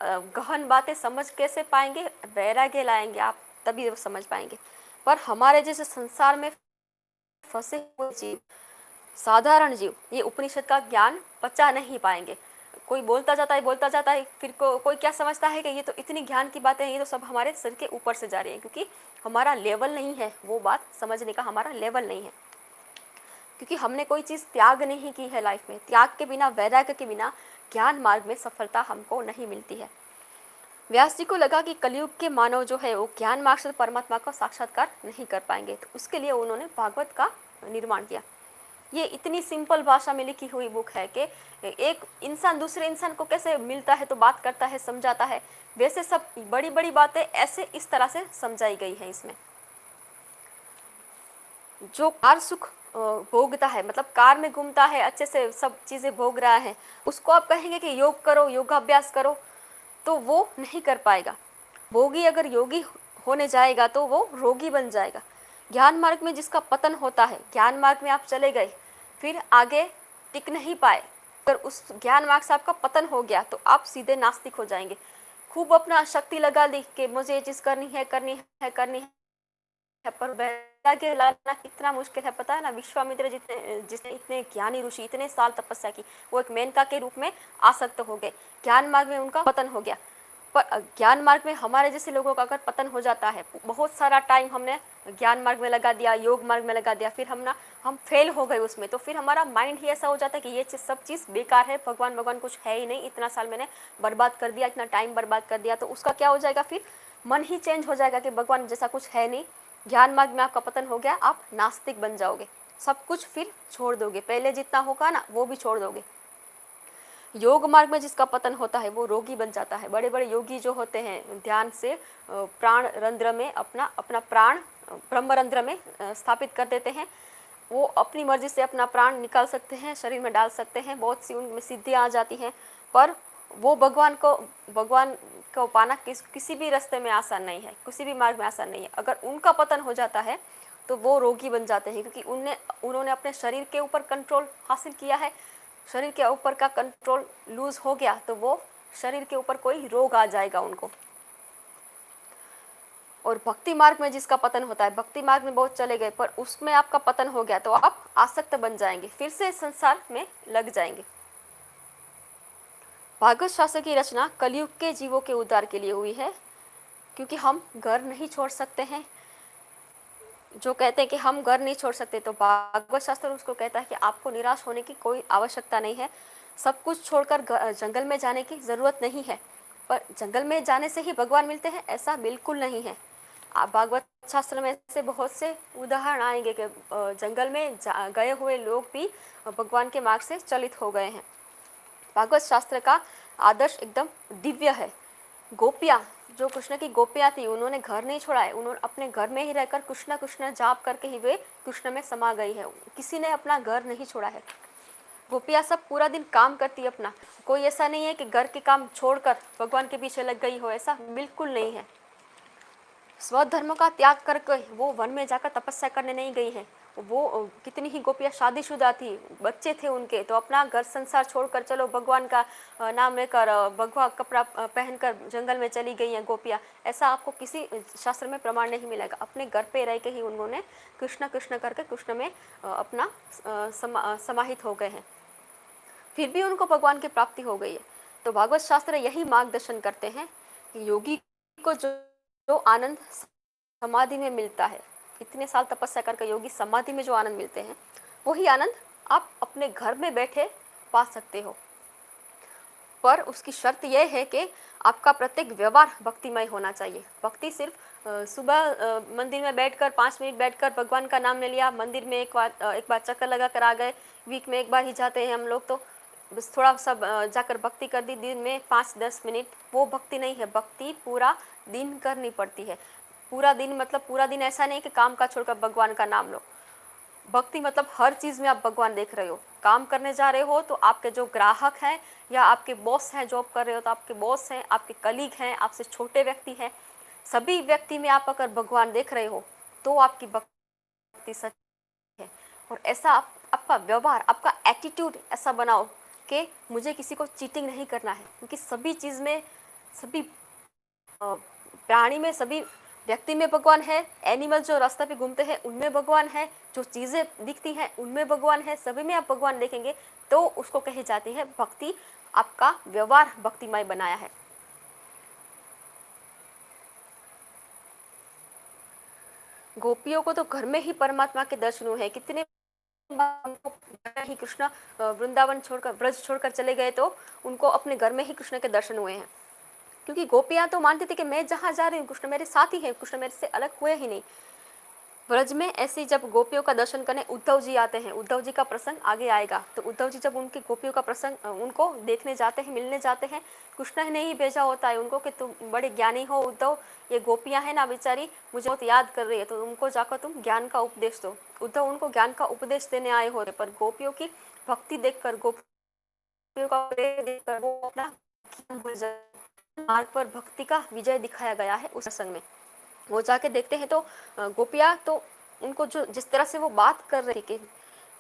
गहन बातें समझ कैसे पाएंगे, वैराग्य लाएंगे आप, तभी वो समझ पाएंगे। पर हमारे जैसे संसार में फंसे हुए जीव, साधारण जीव, ये उपनिषद का ज्ञान पचा नहीं पाएंगे। कोई बोलता जाता है, फिर कोई क्या समझता है कि ये तो इतनी ज्ञान की बातें हैं, ये तो सब हमारे सिर के ऊपर से जा रही है, क्योंकि हमारा लेवल नहीं है, वो बात समझने का हमारा लेवल नहीं है, क्योंकि हमने कोई चीज़ त्याग नहीं की है लाइफ में। त्याग के बिना, वैराग्य के बिना ज्ञान मार्ग में सफलता हमको नहीं मिलती है। व्यास जी को लगा कि कलयुग के मानव जो है वो ज्ञान मार्ग से परमात्मा का साक्षात्कार नहीं कर पाएंगे, तो उसके लिए उन्होंने भागवत का निर्माण किया। ये इतनी सिंपल भाषा में लिखी हुई बुक है कि एक इंसान दूसरे इंसान को कैसे मिलता है तो बात करता है, समझाता है, वैसे सब बड़ी बड़ी बातें ऐसे इस तरह से समझाई गई है इसमें। जो कार सुख भोगता है, मतलब कार में घूमता है, अच्छे से सब चीज़ें भोग रहा है, उसको आप कहेंगे कि योग करो, योगाभ्यास करो, तो वो नहीं कर पाएगा। भोगी अगर योगी होने जाएगा तो वो रोगी बन जाएगा। ज्ञान मार्ग में जिसका पतन होता है, ज्ञान मार्ग में आप चले गए, फिर आगे टिक नहीं पाए, अगर उस ज्ञान मार्ग से आपका पतन हो गया तो आप सीधे नास्तिक हो जाएंगे। खूब अपना शक्ति लगा दी कि मुझे ये चीज़ करनी है, करनी है, पर वैराग्य लाना कितना मुश्किल है पता है ना। विश्वामित्र जिसने इतने ज्ञानी ऋषि इतने साल तपस्या की, वो एक मेनका के रूप में आसक्त हो गए, ज्ञान मार्ग में उनका पतन हो गया। पर ज्ञान मार्ग में हमारे जैसे लोगों का अगर पतन हो जाता है, बहुत सारा टाइम हमने ज्ञान मार्ग में लगा दिया, योग मार्ग में लगा दिया, फिर हम फेल हो गए उसमें, तो फिर हमारा माइंड ही ऐसा हो जाता है कि ये सब चीज़ बेकार है, भगवान कुछ है ही नहीं, इतना साल मैंने बर्बाद कर दिया, इतना टाइम बर्बाद कर दिया, तो उसका क्या हो जाएगा, फिर मन ही चेंज हो जाएगा कि भगवान जैसा कुछ है नहीं। ज्ञान मार्ग में आपका पतन हो गया, आप नास्तिक बन जाओगे, सब कुछ फिर छोड़ दोगे, पहले जितना होगा ना वो भी छोड़ दोगे। योग मार्ग में जिसका पतन होता है वो रोगी बन जाता है। बड़े बड़े योगी जो होते हैं, ध्यान से प्राण रंध्र में अपना प्राण ब्रह्म रंध्र में स्थापित कर देते हैं। वो अपनी मर्जी से अपना प्राण निकाल सकते हैं, शरीर में डाल सकते हैं, बहुत सी उनमें सिद्धियाँ आ जाती हैं, पर वो भगवान को पाना किसी भी रास्ते में आसान नहीं है, किसी भी मार्ग में आसान नहीं है। अगर उनका पतन हो जाता है तो वो रोगी बन जाते हैं, क्योंकि उन्होंने अपने शरीर के ऊपर कंट्रोल हासिल किया है। शरीर के ऊपर का कंट्रोल लूज हो गया तो वो शरीर के ऊपर कोई रोग आ जाएगा उनको। और भक्ति मार्ग में जिसका पतन होता है, भक्ति मार्ग में बहुत चले गए पर उसमें आपका पतन हो गया तो आप आसक्त बन जाएंगे, फिर से संसार में लग जाएंगे। भागवत शास्त्र की रचना कलयुग के जीवों के उद्धार के लिए हुई है, क्योंकि हम घर नहीं छोड़ सकते हैं। जो कहते हैं कि हम घर नहीं छोड़ सकते, तो भागवत शास्त्र उसको कहता है कि आपको निराश होने की कोई आवश्यकता नहीं है, सब कुछ छोड़कर जंगल में जाने की ज़रूरत नहीं है। पर जंगल में जाने से ही भगवान मिलते हैं ऐसा बिल्कुल नहीं है। आप भागवत शास्त्र में से बहुत से उदाहरण आएंगे कि जंगल में गए हुए लोग भी भगवान के मार्ग से चलित हो गए हैं। भागवत शास्त्र का आदर्श एकदम दिव्य है। गोपियाँ, जो कृष्ण की गोपियाँ थी, उन्होंने घर नहीं छोड़ा है, उन्होंने अपने घर में ही रहकर कृष्ण जाप करके ही वे कृष्ण में समा गई है, किसी ने अपना घर नहीं छोड़ा है। गोपियाँ सब पूरा दिन काम करती है अपना, कोई ऐसा नहीं है कि घर के काम छोड़कर भगवान के पीछे लग गई हो, ऐसा बिल्कुल नहीं है। स्वधर्म का त्याग करके वो वन में जाकर तपस्या करने नहीं गई है। वो कितनी ही गोपियाँ शादीशुदा थी, बच्चे थे उनके, तो अपना घर संसार छोड़कर चलो भगवान का नाम लेकर भगवा कपड़ा पहनकर जंगल में चली गई हैं गोपियाँ। ऐसा आपको किसी शास्त्र में प्रमाण नहीं मिलेगा। अपने घर पे रह के ही उन्होंने कृष्ण कृष्ण करके कृष्ण में अपना समाहित हो गए हैं, फिर भी उनको भगवान की प्राप्ति हो गई है। तो भागवत शास्त्र यही मार्गदर्शन करते हैं कि योगी को जो आनंद समाधि में मिलता है, इतने साल तपस्या करके योगी समाधि में जो आनंद मिलते हैं, वही आनंद आप अपने घर में बैठे पा सकते हो। पर उसकी शर्त यह है कि आपका प्रत्येक व्यवहार भक्तिमय होना चाहिए। भक्ति सिर्फ सुबह मंदिर में बैठकर 5 मिनट बैठकर भगवान का नाम ले लिया, मंदिर में एक बार चक्कर लगा कर आ गए, वीक में एक बार ही जाते हैं हम लोग, तो बस थोड़ा सा जाकर भक्ति कर दी दिन में 5-10 मिनट, वो भक्ति नहीं है। भक्ति पूरा दिन करनी पड़ती है। पूरा दिन मतलब पूरा दिन ऐसा नहीं कि काम का छोड़कर भगवान का नाम लो। भक्ति मतलब हर चीज़ में आप भगवान देख रहे हो। काम करने जा रहे हो तो आपके जो ग्राहक हैं या आपके बॉस हैं, जॉब कर रहे हो तो आपके बॉस हैं, आपके कलीग हैं, आपसे छोटे व्यक्ति हैं, सभी व्यक्ति में आप अगर भगवान देख रहे हो तो आपकी भक्ति सच है। और ऐसा आपका व्यवहार, आपका एटीट्यूड ऐसा बनाओ कि मुझे किसी को चीटिंग नहीं करना है, क्योंकि सभी चीज़ में सभी प्राणी में, सभी व्यक्ति में भगवान है, एनिमल जो रास्ते पे घूमते हैं उनमें भगवान है, जो चीजें दिखती हैं उनमें भगवान है, सभी में आप भगवान देखेंगे तो उसको कही जाती है भक्ति। आपका व्यवहार भक्तिमय बनाया है। गोपियों को तो घर में ही परमात्मा के दर्शन हुए हैं। कितने ही कृष्ण वृंदावन छोड़कर, ब्रज छोड़कर चले गए तो उनको अपने घर में ही कृष्ण के दर्शन हुए हैं। क्योंकि गोपियां तो मानती थी कि मैं जहां जा रही हूँ कृष्ण मेरे साथ ही है, कृष्ण मेरे से अलग हुए ही नहीं। ब्रज में ऐसी जब गोपियों का दर्शन करने उद्धव जी आते हैं, उद्धव जी का प्रसंग आगे आएगा, तो उद्धव जी जब उनकी गोपियों का प्रसंग उनको देखने जाते हैं, मिलने जाते हैं, कृष्ण ने ही भेजा होता है उनको कि तुम बड़े ज्ञानी हो उद्धव, ये गोपियां हैं ना बेचारी मुझे बहुत याद कर रही है, तो उनको जाकर तुम ज्ञान का उपदेश दो। उद्धव उनको ज्ञान का उपदेश देने आए होते, पर गोपियों की भक्ति देखकर, गोपियों का प्रेम देखकर वो अपना भूल जाते। मार्ग पर भक्ति का विजय दिखाया गया है उस प्रसंग में। वो जाके देखते हैं तो गोपियाँ तो उनको जो जिस तरह से वो बात कर रही कि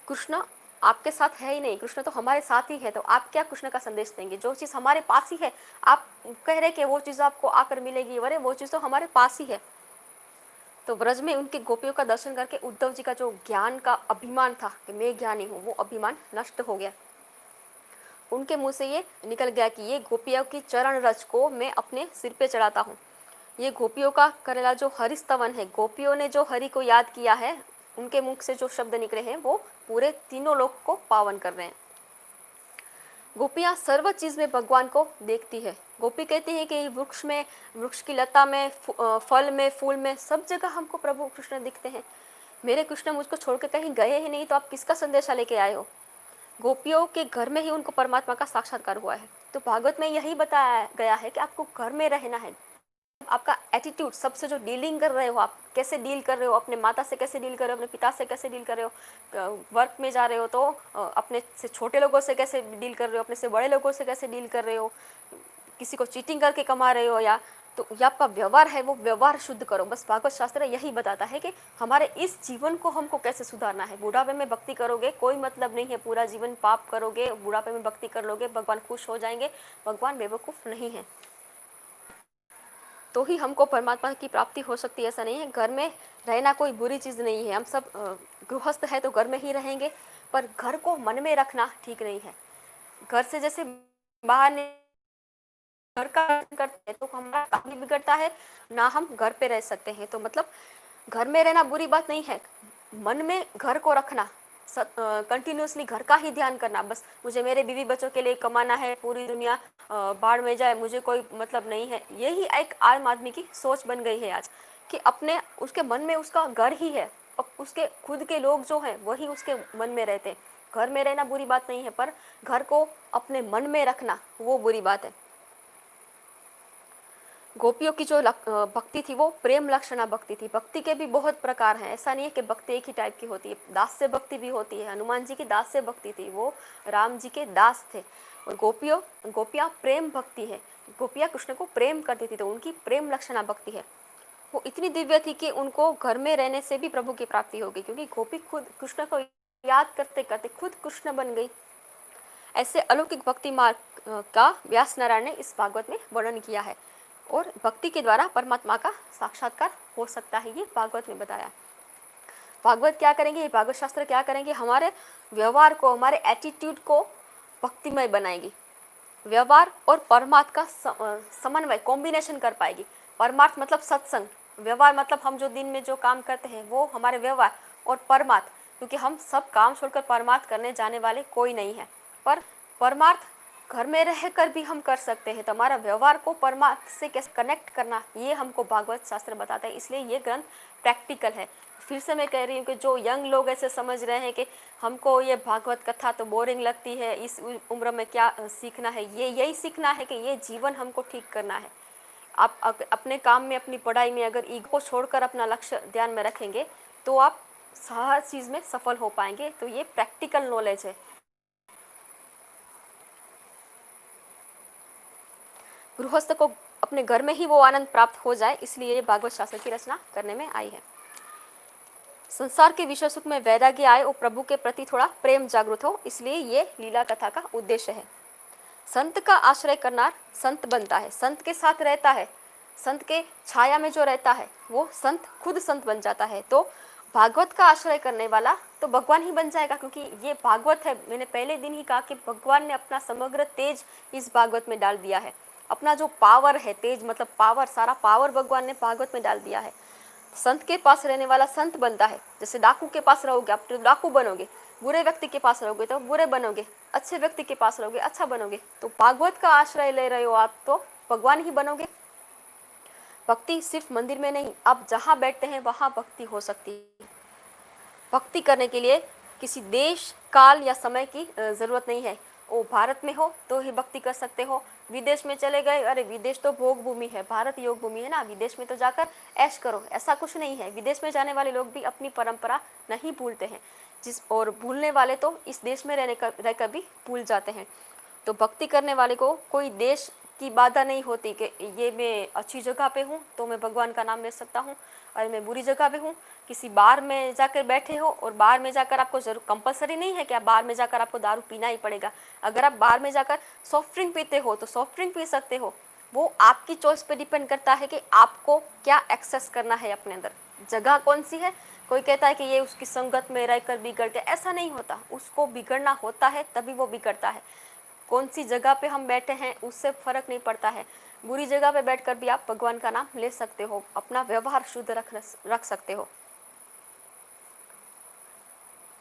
कृष्ण आपके साथ है ही नहीं, कृष्ण तो हमारे साथ ही है, तो आप क्या कृष्ण का संदेश देंगे? जो चीज़ हमारे पास ही है, आप कह रहे कि वो चीज़ आपको आकर मिलेगी, अरे वो चीज़ तो हमारे पास ही है। तो ब्रज में उनकी गोपियों का दर्शन करके उद्धव जी का जो ज्ञान का अभिमान था कि मैं ज्ञानी हूँ, वो अभिमान नष्ट हो गया। उनके मुंह से ये निकल गया कि ये गोपियों की चरण रज को मैं अपने सिर पे चढ़ाता हूँ। ये गोपियों का करेला जो हरिस्तवन है, गोपियों ने जो हरि को याद किया है, उनके मुख से जो शब्द निकले हैं वो पूरे तीनों लोक को पावन कर रहे हैं। गोपियाँ सर्व चीज में भगवान को देखती है। गोपी कहती है कि वृक्ष में, वृक्ष की लता में, फल में, फूल में, सब जगह हमको प्रभु कृष्ण दिखते हैं। मेरे कृष्ण मुझको छोड़ के कहीं गए ही नहीं, तो आप किसका संदेशा लेके आए हो? गोपियों के घर में ही उनको परमात्मा का साक्षात्कार हुआ है। तो भागवत में यही बताया गया है कि आपको घर में रहना है। आपका एटीट्यूड, सबसे जो डीलिंग कर रहे हो, आप कैसे डील कर रहे हो, अपने माता से कैसे डील कर रहे हो, अपने पिता से कैसे डील कर रहे हो, वर्क में जा रहे हो तो अपने से छोटे लोगों से कैसे डील कर रहे हो, अपने से बड़े लोगों से कैसे डील कर रहे हो, किसी को चीटिंग करके कमा रहे हो, या तो ये आपका व्यवहार है, वो व्यवहार शुद्ध करो। बस भागवत शास्त्र यही बताता है कि हमारे इस जीवन को हमको कैसे सुधारना है। बुढ़ापे में भक्ति करोगे कोई मतलब नहीं है, पूरा जीवन पाप करोगे, बुढ़ापे में भक्ति कर लोगे, भगवान खुश हो जाएंगे। भगवान बेवकूफ़ नहीं है, तो ही हमको परमात्मा की प्राप्ति हो सकती है, ऐसा नहीं है। घर में रहना कोई बुरी चीज़ नहीं है, हम सब गृहस्थ है तो घर में ही रहेंगे, पर घर को मन में रखना ठीक नहीं है। घर से जैसे बाहर घर का करते हैं तो हमारा काम भी बिगड़ता है, ना हम घर पे रह सकते हैं। तो मतलब घर में रहना बुरी बात नहीं है, मन में घर को रखना, कंटिन्यूसली घर का ही ध्यान करना। बस मुझे मेरे बीवी बच्चों के लिए कमाना है, पूरी दुनिया बाढ़ में जाए मुझे कोई मतलब नहीं है, यही एक आम आदमी की सोच बन गई है आज, कि अपने उसके मन में उसका घर ही है, अब उसके खुद के लोग जो हैं वही उसके मन में रहते हैं। घर में रहना बुरी बात नहीं है, पर घर को अपने मन में रखना वो बुरी बात है। गोपियों की जो भक्ति थी वो प्रेम लक्षणा भक्ति थी। भक्ति के भी बहुत प्रकार हैं, ऐसा नहीं है कि भक्ति एक ही टाइप की होती है। दास्य भक्ति भी होती है, हनुमान जी की दास्य भक्ति थी, वो राम जी के दास थे। और गोपियाँ प्रेम भक्ति है, गोपियाँ कृष्ण को प्रेम करती थी, तो उनकी प्रेम लक्षणा भक्ति है। वो इतनी दिव्य थी कि उनको घर में रहने से भी प्रभु की प्राप्ति हो गई, क्योंकि गोपी खुद कृष्ण को याद करते करते खुद कृष्ण बन गई। ऐसे अलौकिक भक्ति मार्ग का व्यास नारायण ने इस भागवत में वर्णन किया है, और भक्ति के द्वारा परमात्मा का साक्षात्कार हो सकता है, ये भागवत में बताया। भागवत क्या करेंगे, ये भागवत शास्त्र क्या करेंगे, हमारे व्यवहार को, हमारे एटीट्यूड को भक्तिमय बनाएगी। व्यवहार और परमार्थ का समन्वय, कॉम्बिनेशन कर पाएगी। परमार्थ मतलब सत्संग, व्यवहार मतलब हम जो दिन में जो काम करते हैं वो हमारे व्यवहार, और परमार्थ क्योंकि हम सब काम छोड़कर परमार्थ करने जाने वाले कोई नहीं है, पर परमार्थ घर में रहकर भी हम कर सकते हैं। तो हमारा व्यवहार को परमार्थ से कैसे कनेक्ट करना, ये हमको भागवत शास्त्र बताता है। इसलिए ये ग्रंथ प्रैक्टिकल है। फिर से मैं कह रही हूँ कि जो यंग लोग ऐसे समझ रहे हैं कि हमको ये भागवत कथा तो बोरिंग लगती है, इस उम्र में क्या सीखना है, ये यही सीखना है कि ये जीवन हमको ठीक करना है। आप अपने काम में, अपनी पढ़ाई में अगर ईगो को छोड़कर अपना लक्ष्य ध्यान में रखेंगे तो आप हर चीज़ में सफल हो पाएंगे। तो ये प्रैक्टिकल नॉलेज है। गृहस्थ को अपने घर में ही वो आनंद प्राप्त हो जाए, इसलिए ये भागवत शास्त्र की रचना करने में आई है। संसार के विषय सुख में वैराग्य आए और प्रभु के प्रति थोड़ा प्रेम जागृत हो, इसलिए ये लीला कथा का उद्देश्य है। संत का आश्रय करना संत बनता है, संत के साथ रहता है, संत के छाया में जो रहता है वो संत खुद संत बन जाता है। तो भागवत का आश्रय करने वाला तो भगवान ही बन जाएगा, क्योंकि ये भागवत है। मैंने पहले दिन ही कहा कि भगवान ने अपना समग्र तेज इस भागवत में डाल दिया है। अपना जो पावर है, तेज मतलब पावर, सारा पावर भगवान ने भागवत में डाल दिया है। संत के पास रहने वाला संत बनता है। जैसे डाकू के पास रहोगे आप तो डाकू बनोगे, बुरे व्यक्ति के पास रहोगे तो बुरे बनोगे, अच्छे व्यक्ति के पास रहोगे अच्छा बनोगे। तो भागवत का आश्रय ले रहे हो आप तो भगवान ही बनोगे। भक्ति सिर्फ मंदिर में नहीं, आप जहाँ बैठते हैं वहाँ भक्ति हो सकती है। भक्ति करने के लिए किसी देश, काल या समय की ज़रूरत नहीं है। ओ भारत में हो तो ही भक्ति कर सकते हो, विदेश में चले गए, अरे विदेश तो भोग भूमि है, भारत योग भूमि है ना, विदेश में तो जाकर ऐश करो, ऐसा कुछ नहीं है। विदेश में जाने वाले लोग भी अपनी परंपरा नहीं भूलते हैं, और भूलने वाले तो इस देश में रहकर भी भूल जाते हैं। तो भक्ति करने वाले को कोई देश की बाधा नहीं होती कि ये मैं अच्छी जगह पे हूँ तो मैं भगवान का नाम ले सकता हूँ, और मैं बुरी जगह पे हूँ। किसी बार में जाकर बैठे हो और बार में जाकर आपको जरूर, कंपलसरी नहीं है कि आप बार में जाकर आपको दारू पीना ही पड़ेगा। अगर आप बार में जाकर सॉफ्ट ड्रिंक पीते हो तो सॉफ्ट ड्रिंक पी सकते हो। वो आपकी चॉइस पे डिपेंड करता है कि आपको क्या एक्सेस करना है अपने अंदर, जगह कौन सी है। कोई कहता है कि ये उसकी संगत में रहकर बिगड़ गया, ऐसा नहीं होता। उसको बिगड़ना होता है तभी वो बिगड़ता है। कौन सी जगह पे हम बैठे हैं उससे फर्क नहीं पड़ता है। बुरी जगह पे बैठकर भी आप भगवान का नाम ले सकते हो, अपना व्यवहार शुद्ध रख सकते हो।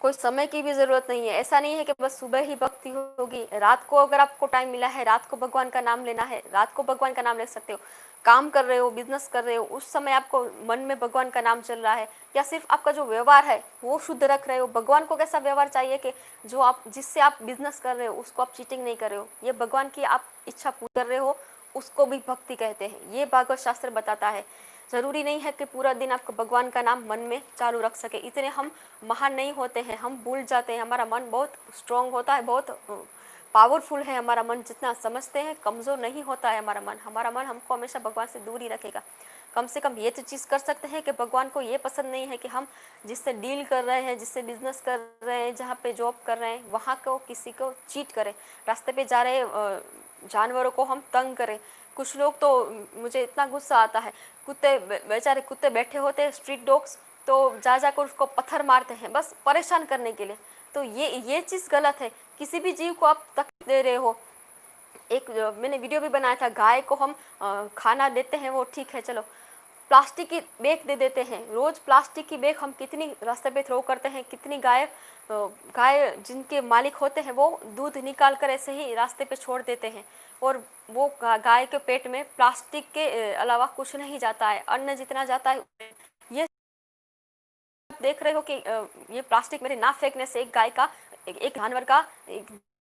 कोई समय की भी जरूरत नहीं है। ऐसा नहीं है कि बस सुबह ही भक्ति होगी, रात को अगर आपको टाइम मिला है, रात को भगवान का नाम लेना है, रात को भगवान का नाम ले सकते हो। काम कर रहे हो, बिजनेस कर रहे हो, उस समय आपको मन में भगवान का नाम चल रहा है, या सिर्फ आपका जो व्यवहार है वो शुद्ध रख रहे हो। भगवान को कैसा व्यवहार चाहिए कि जो आप, जिससे आप बिजनेस कर रहे हो उसको आप चीटिंग नहीं कर रहे हो, ये भगवान की आप इच्छा पूरी कर रहे हो, उसको भी भक्ति कहते हैं। ये भागवत शास्त्र बताता है। जरूरी नहीं है कि पूरा दिन आपको भगवान का नाम मन में चालू रख सके। इतने हम महान नहीं होते हैं, हम भूल जाते हैं। हमारा मन बहुत स्ट्रांग होता है, बहुत पावरफुल है हमारा मन। जितना समझते हैं कमज़ोर नहीं होता है हमारा मन। हमारा मन हमको हमेशा भगवान से दूर ही रखेगा। कम से कम ये तो चीज़ कर सकते हैं कि भगवान को ये पसंद नहीं है कि हम जिससे डील कर रहे हैं, जिससे बिजनेस कर रहे हैं, जहाँ पे जॉब कर रहे हैं, वहाँ को किसी को चीट करें, रास्ते पे जा रहे जानवरों को हम तंग करें। कुछ लोग तो, मुझे इतना गुस्सा आता है, कुत्ते, बेचारे कुत्ते बैठे होते हैं, स्ट्रीट डॉग्स, तो जा जाकर उसको पत्थर मारते हैं बस परेशान करने के लिए। तो ये चीज़ गलत है। किसी भी जीव को आप तकलीफ दे रहे हो। एक मैंने वीडियो भी बनाया था, गाय को हम खाना देते हैं वो ठीक है, चलो प्लास्टिक की बैग दे देते हैं। रोज़ प्लास्टिक की बैग हम कितनी रास्ते पे थ्रो करते हैं। कितनी गाय जिनके मालिक होते हैं वो दूध निकाल कर ऐसे ही रास्ते पे छोड़ देते हैं, और वो गाय के पेट में प्लास्टिक के अलावा कुछ नहीं जाता है, अन्न जितना जाता है। ये देख रहे हो कि ये प्लास्टिक मेरे ना फेंकने से एक गाय का, एक जानवर का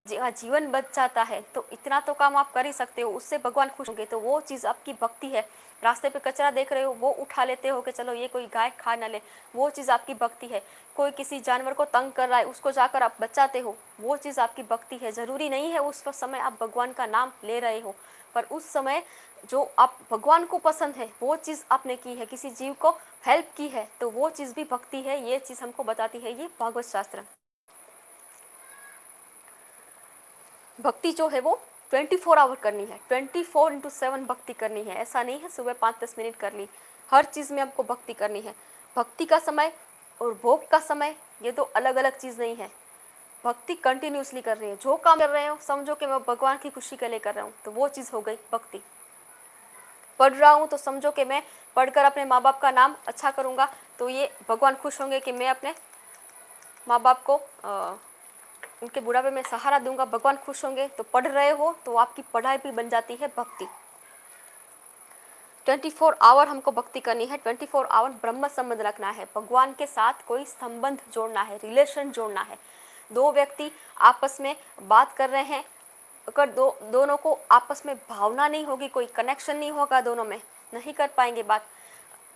जीवन बच जाता है। तो इतना तो काम आप कर ही सकते हो, उससे भगवान खुश होंगे। तो वो चीज़ आपकी भक्ति है। रास्ते पे कचरा देख रहे हो वो उठा लेते हो कि चलो ये कोई गाय खा ना ले, वो चीज़ आपकी भक्ति है। कोई किसी जानवर को तंग कर रहा है उसको जाकर आप बचाते हो, वो चीज़ आपकी भक्ति है। ज़रूरी नहीं है उस समय आप भगवान का नाम ले रहे हो, पर उस समय जो आप भगवान को पसंद है वो चीज़ आपने की है, किसी जीव को हेल्प की है, तो वो चीज़ भी भक्ति है। ये चीज़ हमको बताती है ये भागवत शास्त्र। भक्ति जो है वो 24 आवर करनी है, 24/7 भक्ति करनी है। ऐसा नहीं है सुबह 5-10 मिनट कर ली, हर चीज़ में आपको भक्ति करनी है। भक्ति का समय और भोग का समय ये तो अलग अलग चीज़ नहीं है। भक्ति कंटिन्यूसली कर रही है, जो काम कर रहे हो समझो कि मैं भगवान की खुशी के लिए कर रहा हूँ, तो वो चीज़ हो गई भक्ति। पढ़ रहा हूँ तो समझो कि मैं पढ़कर अपने माँ बाप का नाम अच्छा करूँगा, तो ये भगवान खुश होंगे कि मैं अपने माँ बाप को उनके बुढ़ापे में सहारा दूंगा, भगवान खुश होंगे। तो पढ़ रहे हो तो आपकी पढ़ाई भी बन जाती है भक्ति। 24 आवर हमको भक्ति करनी है, 24 आवर ब्रह्म संबंध रखना है, भगवान के साथ कोई संबंध जोड़ना है, रिलेशन जोड़ना है। दो व्यक्ति आपस में बात कर रहे हैं, अगर दोनों को आपस में भावना नहीं होगी, कोई कनेक्शन नहीं होगा, दोनों में नहीं कर पाएंगे बात।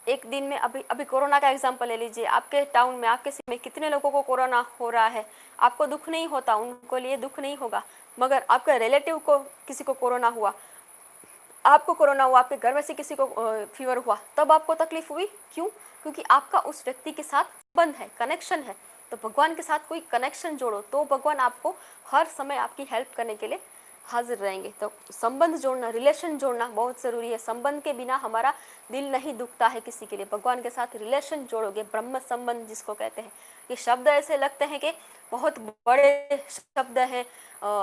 एक दिन में अभी कोरोना का एग्जांपल ले लीजिए। आपके टाउन में, आपके सिटी में कितने लोगों को कोरोना हो रहा है, आपको दुख नहीं होता, उनको लिए दुख नहीं होगा। मगर आपके रिलेटिव को किसी को कोरोना हुआ, आपको कोरोना हुआ, आपके घर में से किसी को फीवर हुआ, तब आपको तकलीफ हुई। क्यों? क्योंकि आपका उस व्यक्ति के साथ संबंध है, कनेक्शन है। तो भगवान के साथ कोई कनेक्शन जोड़ो तो भगवान आपको हर समय आपकी हेल्प करने के लिए हाजिर रहेंगे। तो संबंध जोड़ना, रिलेशन जोड़ना बहुत ज़रूरी है। संबंध के बिना हमारा दिल नहीं दुखता है किसी के लिए। भगवान के साथ रिलेशन जोड़ोगे, ब्रह्म संबंध जिसको कहते हैं। ये शब्द ऐसे लगते हैं कि बहुत बड़े शब्द हैं,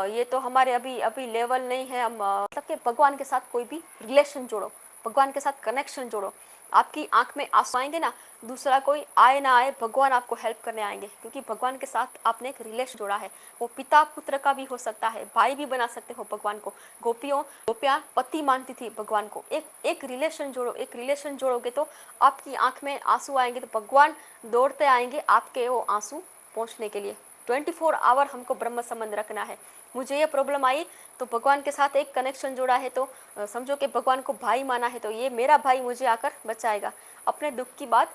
ये तो हमारे अभी अभी लेवल नहीं है। हम मतलब कि भगवान के साथ कोई भी रिलेशन जोड़ो, भगवान के साथ कनेक्शन जोड़ो। आपकी आंख में आंसू आएंगे ना, दूसरा कोई आए ना आए, भगवान आपको हेल्प करने आएंगे, क्योंकि भगवान के साथ आपने एक रिलेशन जोड़ा है। वो पिता पुत्र का भी हो सकता है, भाई भी बना सकते हो भगवान को। गोपियाँ पति मानती थी भगवान को। एक रिलेशन जोड़ो, एक रिलेशन जोड़ोगे तो आपकी आंख में आंसू आएंगे, तो भगवान दौड़ते आएंगे आपके वो आंसू पहुँचने के लिए। 24 आवर हमको ब्रह्म संबंध रखना है। मुझे ये प्रॉब्लम आई तो भगवान के साथ एक कनेक्शन जोड़ा है, तो समझो कि भगवान को भाई माना है, तो ये मेरा भाई मुझे आकर बचाएगा। अपने दुख की बात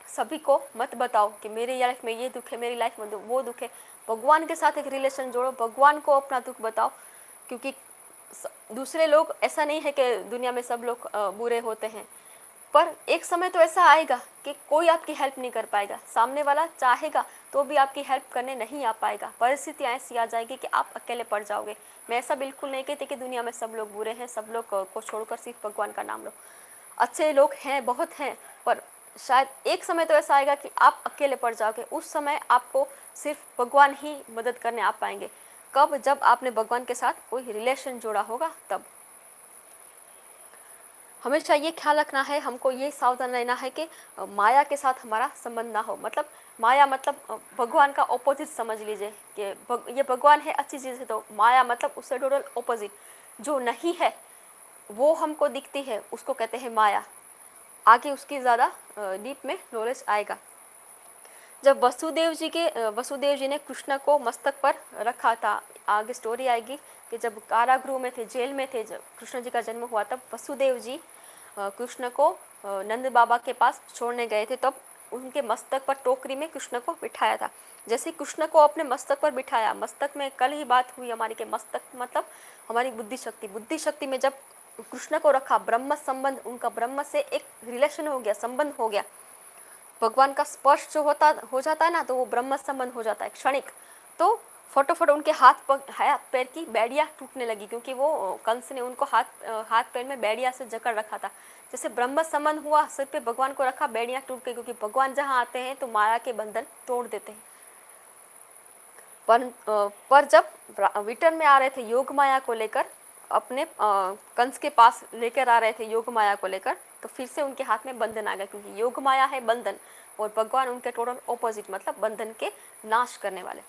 सभी को मत बताओ कि मेरी लाइफ में ये दुख है, मेरी लाइफ में वो दुख है। भगवान के साथ एक रिलेशन जोड़ो, भगवान को अपना दुख बताओ, क्योंकि दूसरे लोग, ऐसा नहीं है कि दुनिया में सब लोग बुरे होते हैं, पर एक समय तो ऐसा आएगा कि कोई आपकी हेल्प नहीं कर पाएगा। सामने वाला चाहेगा तो भी आपकी हेल्प करने नहीं आ पाएगा। परिस्थितियाँ ऐसी आ जाएगी कि आप अकेले पड़ जाओगे। मैं ऐसा बिल्कुल नहीं कहती कि दुनिया में सब लोग बुरे हैं, सब लोग को छोड़कर सिर्फ भगवान का नाम लो। अच्छे लोग हैं, बहुत हैं, पर शायद एक समय तो ऐसा आएगा कि आप अकेले पड़ जाओगे। उस समय आपको सिर्फ भगवान ही मदद करने आ पाएंगे। कब? जब आपने भगवान के साथ कोई रिलेशन जोड़ा होगा तब। हमेशा ये ख्याल रखना है, हमको ये सावधान रहना है कि माया के साथ हमारा संबंध ना हो। मतलब माया मतलब भगवान का ऑपोजिट समझ लीजिए कि ये भगवान है अच्छी चीज़ है, तो माया मतलब उससे टोटल ऑपोजिट। जो नहीं है वो हमको दिखती है, उसको कहते हैं माया। आगे उसकी ज़्यादा डीप में नॉलेज आएगा। जब वसुदेव जी ने कृष्ण को मस्तक पर रखा था, आगे स्टोरी आएगी कि जब कारागृह में थे, जेल में थे, जब कृष्ण जी का जन्म हुआ, तब वसुदेव जी कृष्ण को नंद बाबा के पास छोड़ने गए थे। तब उनके मस्तक पर टोकरी में कृष्ण को बिठाया था। जैसे कृष्ण को अपने मस्तक पर बिठाया, मस्तक में कल ही बात हुई हमारी कि मस्तक मतलब हमारी बुद्धि शक्ति। बुद्धि शक्ति में जब कृष्ण को रखा, ब्रह्म संबंध, उनका ब्रह्म से एक रिलेशन हो गया, संबंध हो गया। भगवान का स्पर्श जो हो जाता है ना, तो वो ब्रह्म संबंध हो जाता है क्षणिक। तो फटाफट उनके हाथ पैर की बेड़ियाँ टूटने लगी, क्योंकि वो कंस ने उनको हाथ पैर में बेड़िया से जकड़ रखा था। जैसे ब्रह्म संबंध हुआ, सिर पे भगवान को रखा, बेड़ियाँ टूट गई, क्योंकि भगवान जहाँ आते हैं तो माया के बंधन तोड़ देते हैं। पर जब रिटर्न में आ रहे थे योग माया को लेकर, अपने कंस के पास लेकर आ रहे थे योग माया को लेकर, तो फिर से उनके हाथ में बंधन आ गया, क्योंकि योग माया है बंधन और भगवान उनके टोटल ऑपोजिट, मतलब बंधन के नाश करने वाले।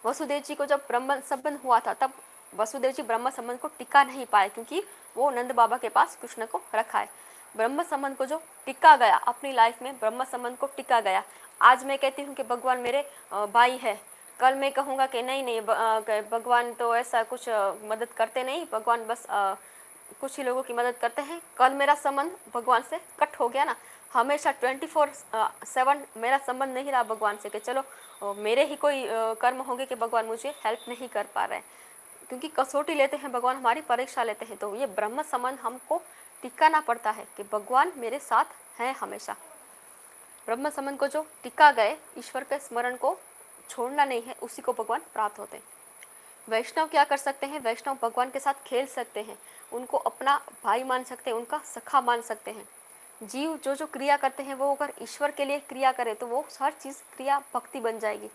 वसुदेव जी को जब ब्रह्म संबंध हुआ था, तब वसुदेव जी ब्रह्म संबंध को टिका नहीं पाए, क्योंकि वो नंद बाबा के पास कृष्ण को रखा है। ब्रह्म संबंध को जो टिका गया अपनी लाइफ में, ब्रह्म संबंध को टिका गया। आज मैं कहती हूँ कि भगवान मेरे भाई है, कल मैं कहूँगा कि नहीं भगवान तो ऐसा कुछ मदद करते नहीं, भगवान बस कुछ ही लोगों की मदद करते हैं। कल मेरा संबंध भगवान से कट हो गया ना, हमेशा 24/7 मेरा संबंध नहीं रहा भगवान से कि चलो मेरे ही कोई कर्म होंगे कि भगवान मुझे हेल्प नहीं कर पा रहे हैं, क्योंकि कसौटी लेते हैं भगवान, हमारी परीक्षा लेते हैं। तो ये ब्रह्म संबंध हमको टिकाना पड़ता है कि भगवान मेरे साथ हैं हमेशा। ब्रह्म संबंध को जो टिका गए, ईश्वर के स्मरण को छोड़ना नहीं है, उसी को भगवान प्राप्त होते हैं। वैष्णव क्या कर सकते हैं? वैष्णव भगवान के साथ खेल सकते हैं, उनको अपना भाई मान सकते हैं, उनका सखा मान सकते हैं। जीव जो क्रिया करते हैं, वो अगर ईश्वर के लिए क्रिया करे तो वो हर चीज़ क्रिया भक्ति बन जाएगी।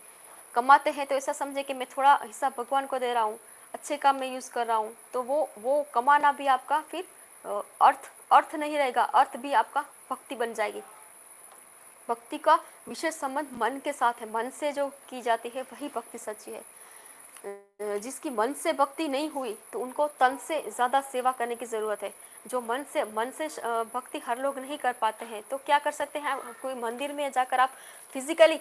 कमाते हैं तो ऐसा समझे कि मैं थोड़ा हिस्सा भगवान को दे रहा हूँ, अच्छे काम में यूज़ कर रहा हूँ, तो वो कमाना भी आपका फिर अर्थ नहीं रहेगा, अर्थ भी आपका भक्ति बन जाएगी। भक्ति का विशेष संबंध मन के साथ है, मन से जो की जाती है वही भक्ति सच्ची है। जिसकी मन से भक्ति नहीं हुई तो उनको तन से ज़्यादा सेवा करने की ज़रूरत है। जो मन से भक्ति हर लोग नहीं कर पाते हैं, तो क्या कर सकते हैं? कोई मंदिर में जाकर आप फिजिकली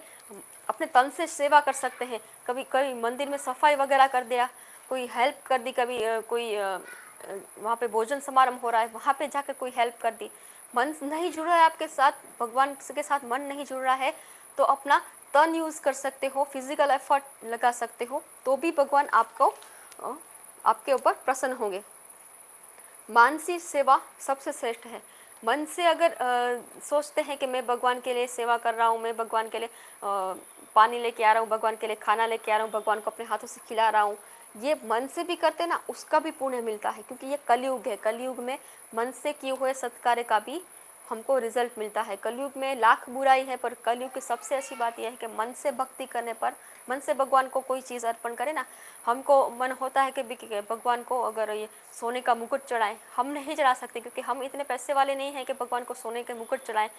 अपने तन से सेवा कर सकते हैं। कभी कभी मंदिर में सफाई वगैरह कर दिया, कोई हेल्प कर दी, कभी कोई वहाँ पे भोजन समारोह हो रहा है, वहाँ पे जाकर कोई हेल्प कर दी। मन नहीं जुड़ रहा है आपके साथ, भगवान के साथ मन नहीं जुड़ रहा है, तो अपना तन यूज़ कर सकते हो, फिजिकल एफर्ट लगा सकते हो, तो भी भगवान आपके ऊपर प्रसन्न होंगे। मानसिक सेवा सबसे श्रेष्ठ है। मन से अगर सोचते हैं कि मैं भगवान के लिए सेवा कर रहा हूँ, मैं भगवान के लिए पानी लेके आ रहा हूँ, भगवान के लिए खाना लेके आ रहा हूँ, भगवान को अपने हाथों से खिला रहा हूँ, ये मन से भी करते ना उसका भी पुण्य मिलता है, क्योंकि ये कलयुग है। कलयुग में मन से किए हुए सत्कार्य का भी हमको रिजल्ट मिलता है। कलयुग में लाख बुराई है, पर कलयुग की सबसे अच्छी बात यह है कि मन से भक्ति करने पर, मन से भगवान को कोई चीज़ अर्पण करें ना, हमको मन होता है कि भगवान को अगर ये सोने का मुकुट चढ़ाएं, हम नहीं चढ़ा सकते क्योंकि हम इतने पैसे वाले नहीं हैं कि भगवान को सोने के मुकुट चढ़ाएं,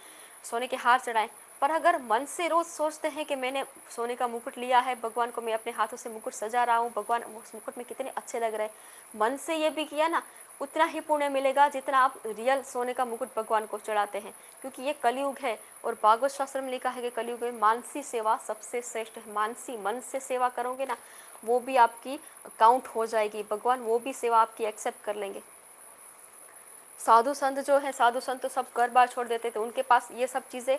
सोने के हार चढ़ाएं। पर अगर मन से रोज़ सोचते हैं कि मैंने सोने का मुकुट लिया है, भगवान को मैं अपने हाथों से मुकुट सजा रहा हूँ, भगवान उस मुकुट में कितने अच्छे लग रहे हैं, मन से ये भी किया ना, उतना ही पुण्य मिलेगा जितना आप रियल सोने का मुकुट भगवान को चढ़ाते हैं। क्योंकि ये कलयुग है और भागवत शास्त्र में लिखा है कि कलयुग में मानसी सेवा सबसे श्रेष्ठ है। मानसी मन से सेवा करोगे ना, वो भी आपकी काउंट हो जाएगी, भगवान वो भी सेवा आपकी एक्सेप्ट कर लेंगे। साधु संत जो है, साधु संत तो सब घर बार छोड़ देते थे, उनके पास ये सब चीज़ें,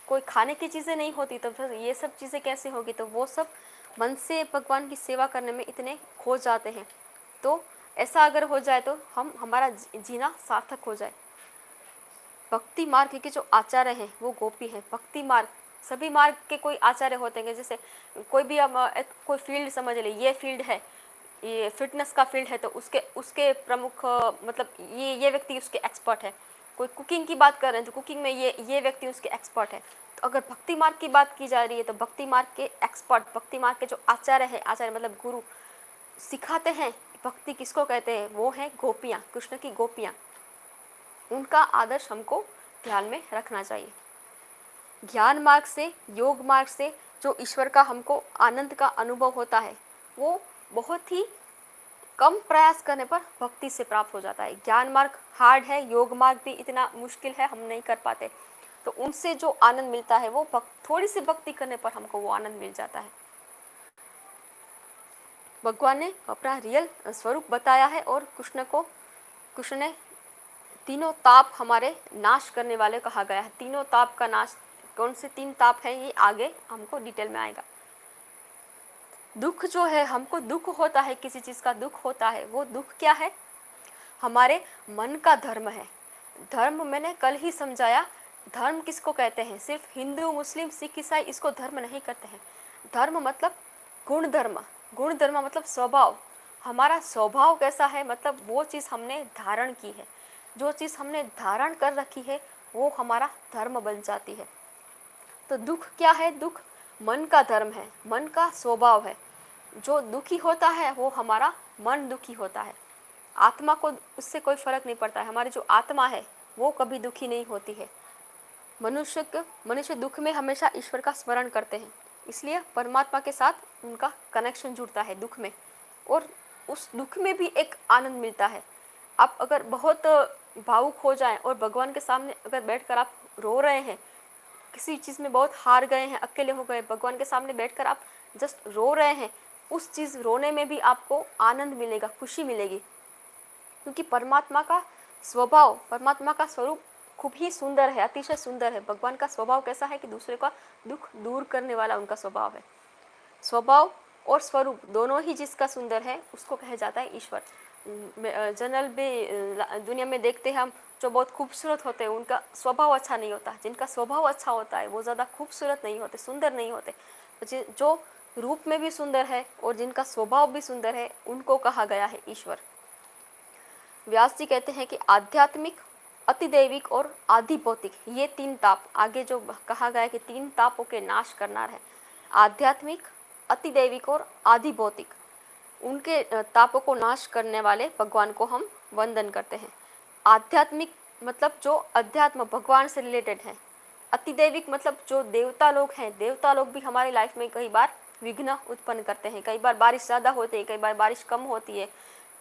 कोई खाने की चीज़ें नहीं होती, तो फिर ये सब चीज़ें कैसे होगी? तो वो सब मन से भगवान की सेवा करने में इतने खो जाते हैं। तो ऐसा अगर हो जाए तो हमारा जीना सार्थक हो जाए। भक्ति मार्ग के जो आचार्य हैं वो गोपी हैं। भक्ति मार्ग, सभी मार्ग के कोई आचार्य होते हैं, जैसे कोई भी हम कोई फील्ड समझ ले, ये फील्ड है, ये फिटनेस का फील्ड है, तो उसके उसके प्रमुख मतलब ये व्यक्ति उसके एक्सपर्ट है। कोई कुकिंग की बात कर रहे हैं तो कुकिंग में ये व्यक्ति उसके एक्सपर्ट है। तो अगर भक्ति मार्ग की बात की जा रही है तो भक्ति मार्ग के एक्सपर्ट, भक्ति मार्ग के जो आचार्य है, आचार्य मतलब गुरु, सिखाते हैं भक्ति किसको कहते हैं, वो है गोपियाँ, कृष्ण की गोपियाँ। उनका आदर्श हमको ध्यान में रखना चाहिए। ज्ञान मार्ग से, योग मार्ग से जो ईश्वर का हमको आनंद का अनुभव होता है, वो बहुत ही कम प्रयास करने पर भक्ति से प्राप्त हो जाता है। ज्ञान मार्ग हार्ड है, योग मार्ग भी इतना मुश्किल है, हम नहीं कर पाते। तो उनसे जो आनंद मिलता है वो थोड़ी सी भक्ति करने पर हमको वो आनंद मिल जाता है। भगवान ने अपना रियल स्वरूप बताया है और कृष्ण ने तीनों ताप हमारे नाश करने वाले कहा गया है। तीनों ताप का नाश, कौन से 3 ताप है ये आगे हमको डिटेल में आएगा। दुख जो है, हमको दुख होता है, किसी चीज़ का दुख होता है, वो दुख क्या है? हमारे मन का धर्म है। धर्म मैंने कल ही समझाया, धर्म किसको कहते हैं? सिर्फ हिंदू, मुस्लिम, सिख, ईसाई इसको धर्म नहीं कहते हैं। धर्म मतलब गुण धर्म, गुण धर्म मतलब स्वभाव। हमारा स्वभाव कैसा है, मतलब वो चीज़ हमने धारण की है, जो चीज़ हमने धारण कर रखी है वो हमारा धर्म बन जाती है। तो दुख क्या है? दुख मन का धर्म है, मन का स्वभाव है। जो दुखी होता है वो हमारा मन दुखी होता है। आत्मा को उससे कोई फर्क नहीं पड़ता है, हमारी जो आत्मा है वो कभी दुखी नहीं होती है। मनुष्य दुख में हमेशा ईश्वर का स्मरण करते हैं, इसलिए परमात्मा के साथ उनका कनेक्शन जुड़ता है दुख में, और उस दुख में भी एक आनंद मिलता है। आप अगर बहुत भावुक हो जाएं और भगवान के सामने अगर बैठकर आप रो रहे हैं, किसी चीज़ में बहुत हार गए हैं, अकेले हो गए, भगवान के सामने बैठकर आप जस्ट रो रहे हैं, उस चीज़ रोने में भी आपको आनंद मिलेगा, खुशी मिलेगी। क्योंकि परमात्मा का स्वभाव, परमात्मा का स्वरूप खूब ही सुंदर है, अतिशय सुंदर है। भगवान का स्वभाव कैसा है कि दूसरे का दुख दूर करने वाला उनका स्वभाव है। स्वभाव और स्वरूप दोनों ही जिसका सुंदर है उसको कहा जाता है ईश्वर। जनरल भी दुनिया में देखते हैं हम, जो बहुत खूबसूरत होते हैं उनका स्वभाव अच्छा नहीं होता। जिनका स्वभाव अच्छा होता है वो ज़्यादा खूबसूरत नहीं होते, सुंदर नहीं होते। जो रूप में भी सुंदर है और जिनका स्वभाव भी सुंदर है उनको कहा गया है ईश्वर। व्यास जी कहते हैं कि आध्यात्मिक, अतिदैविक और आधिभौतिक, ये 3 ताप, आगे जो कहा गया है कि 3 तापों के नाश करना है, आध्यात्मिक, अतिदैविक और आधिभौतिक, उनके तापों को नाश करने वाले भगवान को हम वंदन करते हैं। आध्यात्मिक मतलब जो अध्यात्म भगवान से रिलेटेड है। अतिदैविक मतलब जो देवता लोग हैं, देवता लोग भी हमारी लाइफ में कई बार विघ्न उत्पन्न करते हैं। कई बार बारिश ज़्यादा होती है, कई बार बारिश कम होती है,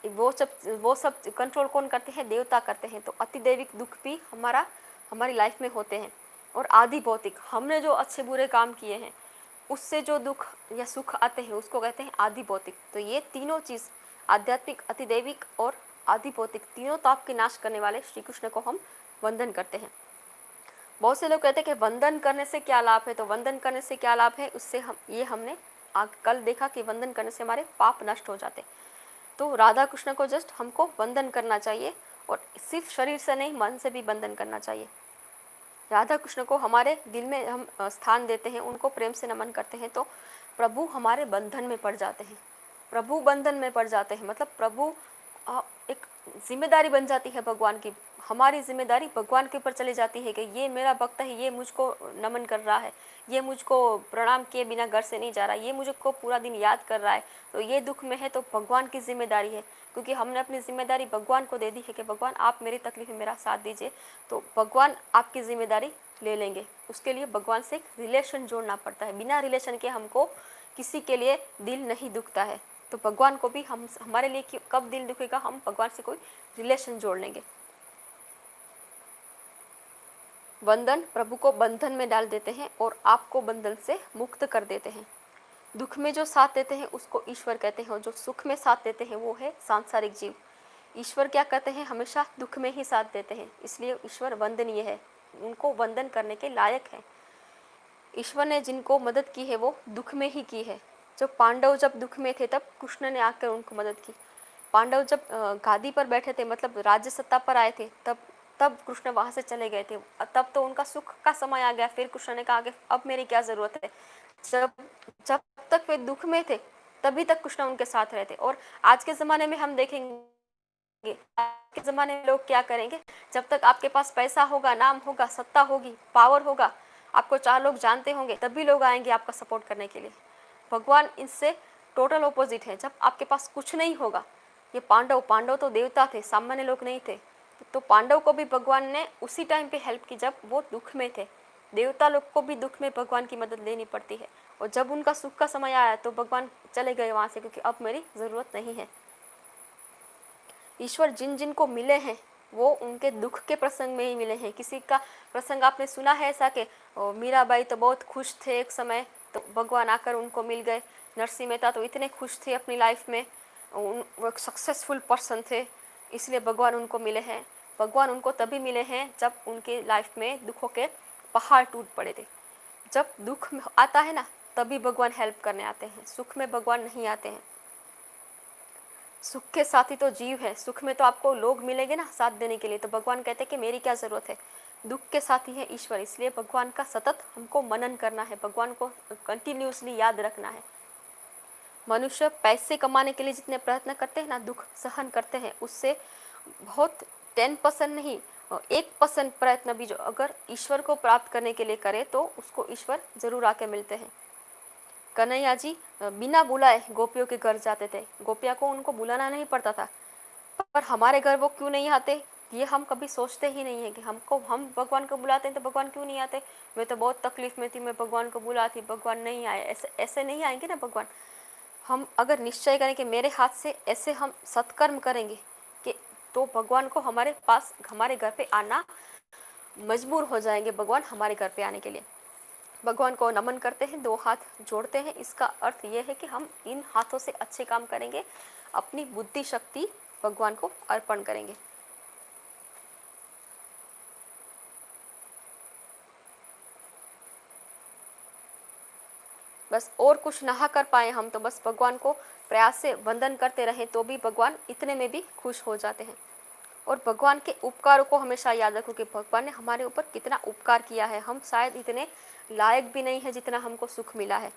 वो सब कंट्रोल कौन करते हैं? देवता करते हैं। तो अतिदैविक दुख भी हमारी लाइफ में होते हैं। और आदि भौतिक, हमने जो अच्छे बुरे काम किए हैं उससे जो दुख या सुख आते हैं उसको कहते हैं आदि भौतिक। तो ये तीनों चीज़, आध्यात्मिक, अतिदैविक और आदि भौतिक, तीनों ताप के नाश करने वाले श्री कृष्ण को हम वंदन करते हैं। बहुत से लोग कहते हैं कि वंदन करने से क्या लाभ है? तो वंदन करने से क्या लाभ है, उससे हमने कल देखा कि वंदन करने से हमारे पाप नष्ट हो जाते। तो राधा कृष्ण को जस्ट हमको वंदन करना चाहिए, और सिर्फ शरीर से नहीं, मन से भी वंदन करना चाहिए। राधा कृष्ण को हमारे दिल में हम स्थान देते हैं, उनको प्रेम से नमन करते हैं, तो प्रभु हमारे बंधन में पड़ जाते हैं। प्रभु बंधन में पड़ जाते हैं, मतलब प्रभु एक जिम्मेदारी बन जाती है भगवान की, हमारी जिम्मेदारी भगवान के ऊपर चली जाती है कि ये मेरा भक्त है, ये मुझको नमन कर रहा है, ये मुझको प्रणाम किए बिना घर से नहीं जा रहा, ये मुझको पूरा दिन याद कर रहा है, तो ये दुख में है तो भगवान की जिम्मेदारी है, क्योंकि हमने अपनी जिम्मेदारी भगवान को दे दी है कि भगवान आप मेरी तकलीफ में मेरा साथ दीजिए, तो भगवान आपकी जिम्मेदारी ले लेंगे। उसके लिए भगवान से एक रिलेशन जोड़ना पड़ता है, बिना रिलेशन के हमको किसी के लिए दिल नहीं दुखता है। तो भगवान को भी हमारे लिए कब दिल दुखेगा, हम भगवान से कोई रिलेशन जोड़ लेंगे। बंधन प्रभु को बंधन में डाल देते हैं और आपको बंधन से मुक्त कर देते हैं। दुख में जो साथ देते हैं उसको ईश्वर कहते हैं, और जो सुख में साथ देते हैं वो है सांसारिक जीव। ईश्वर क्या कहते हैं, हमेशा दुख में ही साथ देते हैं, इसलिए ईश्वर वंदनीय है, उनको वंदन करने के लायक है। ईश्वर ने जिनको मदद की है वो दुख में ही की है। जब पांडव जब दुख में थे तब कृष्ण ने आकर उनको मदद की। पांडव जब गादी पर बैठे थे, मतलब राज्य सत्ता पर आए थे, तब कृष्ण वहां से चले गए थे, तब तो उनका सुख का समय आ गया। फिर कृष्ण ने कहा कि अब मेरी क्या जरूरत है। जब जब तक वे दुख में थे तभी तक कृष्ण उनके साथ रहे थे। और आज के ज़माने में हम देखेंगे, आज के ज़माने में लोग क्या करेंगे, जब तक आपके पास पैसा होगा, नाम होगा, सत्ता होगी, पावर होगा, आपको 4 लोग जानते होंगे, तभी लोग आएंगे आपका सपोर्ट करने के लिए। भगवान इससे टोटल ऑपोजिट है। जब आपके पास कुछ नहीं होगा, ये पांडव तो देवता थे, सामान्य लोग नहीं थे, तो पांडव को भी भगवान ने उसी टाइम पे हेल्प की जब वो दुख में थे। देवता लोग को भी दुख में भगवान की मदद लेनी पड़ती है, और जब उनका सुख का समय आया तो भगवान चले गए वहाँ से, क्योंकि अब मेरी ज़रूरत नहीं है। ईश्वर जिन जिन को मिले हैं वो उनके दुख के प्रसंग में ही मिले हैं। किसी का प्रसंग आपने सुना है ऐसा कि मीराबाई तो बहुत खुश थे एक समय, तो भगवान आकर उनको मिल गए। नरसिंह मेहता तो इतने खुश थे अपनी लाइफ में, वो एक सक्सेसफुल पर्सन थे, इसलिए भगवान उनको मिले हैं। भगवान उनको तभी मिले हैं जब उनके लाइफ में दुखों के पहाड़ टूट पड़े थे। जब दुख आता है ना, तभी भगवान हेल्प करने आते हैं, सुख में भगवान नहीं आते हैं। सुख के साथी तो जीव है, सुख में तो आपको लोग मिलेंगे ना साथ देने के लिए, तो भगवान कहते हैं कि मेरी क्या ज़रूरत है। दुख के साथी है ईश्वर, इसलिए भगवान का सतत हमको मनन करना है, भगवान को कंटिन्यूसली याद रखना है। मनुष्य पैसे कमाने के लिए जितने प्रयत्न करते हैं ना, दुख सहन करते हैं, उससे बहुत 10% नहीं, 1% प्रयत्न भी जो अगर ईश्वर को प्राप्त करने के लिए करे तो उसको ईश्वर जरूर आके मिलते हैं। कन्हैया जी बिना बुलाए गोपियों के घर जाते थे, गोपिया को उनको बुलाना नहीं पड़ता था, पर हमारे घर वो क्यों नहीं आते, ये हम कभी सोचते ही नहीं है कि हम भगवान को बुलाते हैं तो भगवान क्यों नहीं आते। मैं तो बहुत तकलीफ में थी, मैं भगवान को बुलाती, भगवान नहीं आए। ऐसे नहीं आएंगे ना भगवान। हम अगर निश्चय करें कि मेरे हाथ से ऐसे हम सत्कर्म करेंगे कि तो भगवान को हमारे पास, हमारे घर पे आना मजबूर हो जाएंगे, भगवान हमारे घर पे आने के लिए। भगवान को नमन करते हैं, 2 हाथ जोड़ते हैं, इसका अर्थ यह है कि हम इन हाथों से अच्छे काम करेंगे, अपनी बुद्धि शक्ति भगवान को अर्पण करेंगे। बस और कुछ ना कर पाए हम, तो बस भगवान को प्रयास से वंदन करते रहे तो भी भगवान इतने में भी खुश हो जाते हैं। और भगवान के उपकारों को हमेशा याद रखो कि भगवान ने हमारे ऊपर कितना उपकार किया है। हम शायद इतने लायक भी नहीं है जितना हमको सुख मिला है।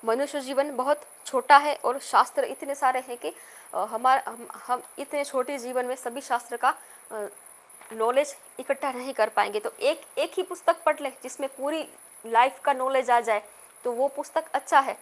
मनुष्य जीवन बहुत छोटा है और शास्त्र इतने सारे हैं कि हम इतने छोटे जीवन में सभी शास्त्र का नॉलेज इकट्ठा नहीं कर पाएंगे। तो एक ही पुस्तक पढ़ ले जिसमें पूरी लाइफ का नॉलेज आ जाए, तो वो पुस्तक अच्छा है।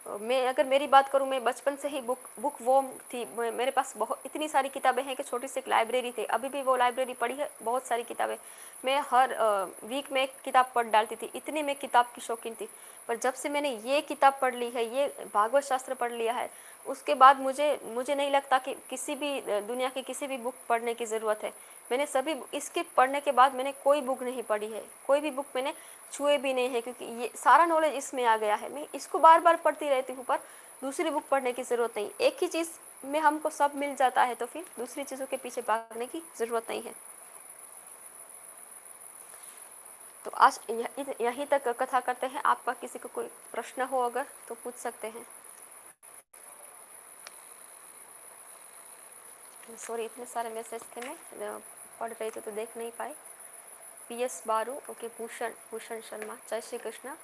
मैं अगर मेरी बात करूँ, मैं बचपन से ही बुक वॉर्म थी। मेरे पास बहुत इतनी सारी किताबें हैं कि छोटी सी एक लाइब्रेरी थी, अभी भी वो लाइब्रेरी पड़ी है, बहुत सारी किताबें। मैं हर वीक में एक किताब पढ़ डालती थी, इतनी मैं किताब की शौकीन थी। पर जब से मैंने ये किताब पढ़ ली है, ये भागवत शास्त्र पढ़ लिया है, उसके बाद मुझे नहीं लगता कि किसी भी दुनिया की किसी भी बुक पढ़ने की ज़रूरत है। मैंने सभी इसके पढ़ने के बाद मैंने कोई बुक नहीं पढ़ी है, कोई भी बुक मैंने छुए भी नहीं है, क्योंकि ये सारा नॉलेज इसमें आ गया है। मैं इसको बार बार पढ़ती रहती हूँ, पर दूसरी बुक पढ़ने की ज़रूरत नहीं। एक ही चीज़ में हमको सब मिल जाता है, तो फिर दूसरी चीज़ों के पीछे भागने की ज़रूरत नहीं है। तो आज यहीं तक कथा करते हैं। आपका किसी को कोई प्रश्न हो अगर तो पूछ सकते हैं। सॉरी, इतने सारे मैसेज थे, मैं पढ़ रही थी तो देख नहीं पाई। PS बारू, ओके, भूषण शर्मा, जय श्री कृष्ण।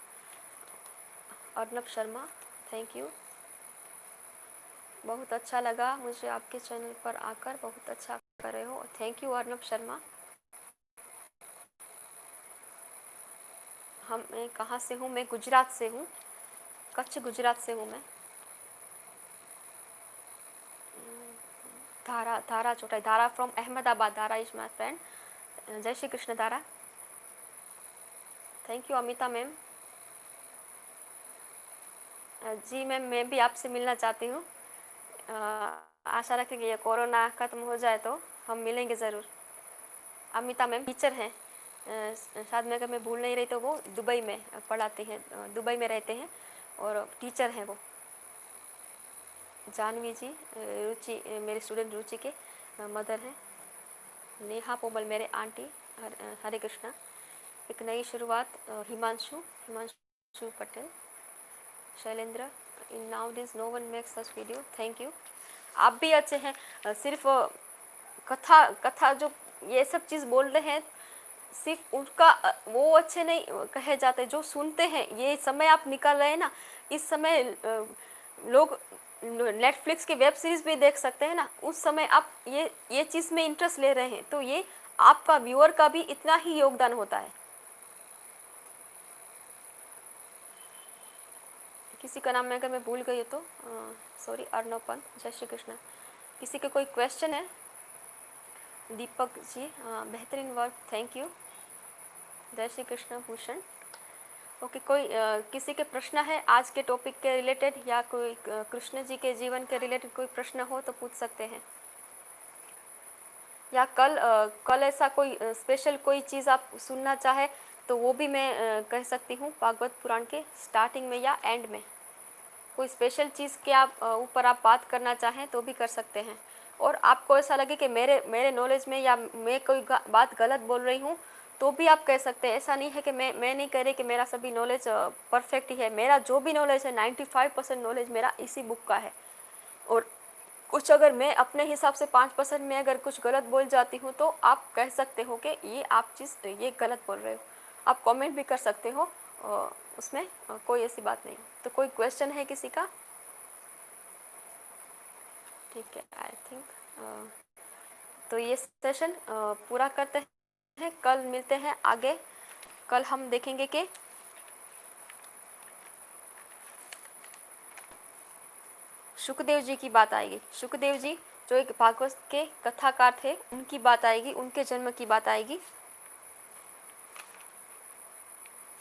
Arnab Sharma, thank you. बहुत अच्छा लगा मुझे आपके चैनल पर आकर, बहुत अच्छा कर रहे हो, थैंक यू अर्नब शर्मा। मैं कहाँ से हूँ? मैं गुजरात से हूँ, कच्छ गुजरात से हूँ मैं। धारा चोटाई, धारा फ्रॉम अहमदाबाद, धारा इज माई फ्रेंड। जय Shri Krishna Dhara, thank you Amita ma'am. जी मैम, मैं भी आपसे मिलना चाहती हूँ। आशा रखेंगे ये कोरोना खत्म हो जाए तो हम मिलेंगे ज़रूर। अमिता मैम टीचर हैं, शायद मैं अगर मैं भूल नहीं रही तो वो दुबई में पढ़ाते हैं, दुबई में रहते हैं और टीचर हैं वो। जानवी जी, रुचि, मेरे स्टूडेंट रुचि के मदर हैं। नेहा पोमल मेरे आंटी। हरे कृष्णा। एक नई शुरुआत, Himanshu Patel. Shailendra, in now this no one makes such video, thank you. आप भी अच्छे हैं, सिर्फ कथा जो ये सब चीज़ बोल रहे हैं, सिर्फ उनका वो अच्छे नहीं कहे जाते, जो सुनते हैं। ये समय आप निकाल रहे हैं ना, इस समय लोग नेटफ्लिक्स की वेब सीरीज भी देख सकते हैं ना, उस समय आप ये चीज़ में इंटरेस्ट ले रहे हैं, तो ये आपका व्यूअर का भी इतना ही योगदान होता है। किसी का नाम मैं अगर मैं भूल गई तो सॉरी। अर्नव पंत, जय श्री कृष्ण। किसी के कोई क्वेश्चन है? दीपक जी, बेहतरीन वर्क, थैंक यू। जय श्री कृष्ण भूषण। ओके, कोई किसी के प्रश्न है आज के टॉपिक के रिलेटेड, या कोई कृष्ण जी के जीवन के रिलेटेड कोई प्रश्न हो तो पूछ सकते हैं, या कल ऐसा कोई स्पेशल कोई चीज़ आप सुनना चाहे तो वो भी मैं कह सकती हूँ, भागवत पुराण के स्टार्टिंग में या एंड में। कोई स्पेशल चीज़ के आप ऊपर आप बात करना चाहें तो भी कर सकते हैं। और आपको ऐसा लगे कि मेरे नॉलेज में या मैं कोई बात गलत बोल रही हूँ तो भी आप कह सकते हैं। ऐसा नहीं है कि मैं नहीं कह रही कि मेरा सभी नॉलेज परफेक्ट ही है। मेरा जो भी नॉलेज है 95% नॉलेज मेरा इसी बुक का है। और कुछ अगर मैं अपने हिसाब से 5% में अगर कुछ गलत बोल जाती हूँ तो आप कह सकते हो कि ये गलत बोल रहे हो। आप कमेंट भी कर सकते हो, उसमें कोई ऐसी बात नहीं। तो कोई क्वेश्चन है किसी का? ठीक है, आई थिंक तो ये सेशन पूरा करते हैं, कल मिलते हैं आगे। कल हम देखेंगे कि सुखदेव जी की बात आएगी। सुखदेव जी जो एक भागवत के कथाकार थे, उनकी बात आएगी, उनके जन्म की बात आएगी।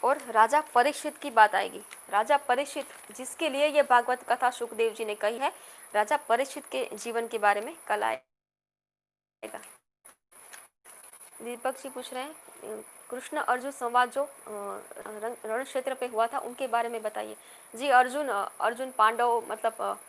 और राजा परीक्षित की बात आएगी। राजा परीक्षित जिसके लिए ये भागवत कथा सुखदेव जी ने कही है, राजा परीक्षित के जीवन के बारे में कल आएगा। दीपक जी पूछ रहे हैं कृष्ण अर्जुन संवाद जो रण क्षेत्र पे हुआ था उनके बारे में बताइए। जी, अर्जुन पांडव मतलब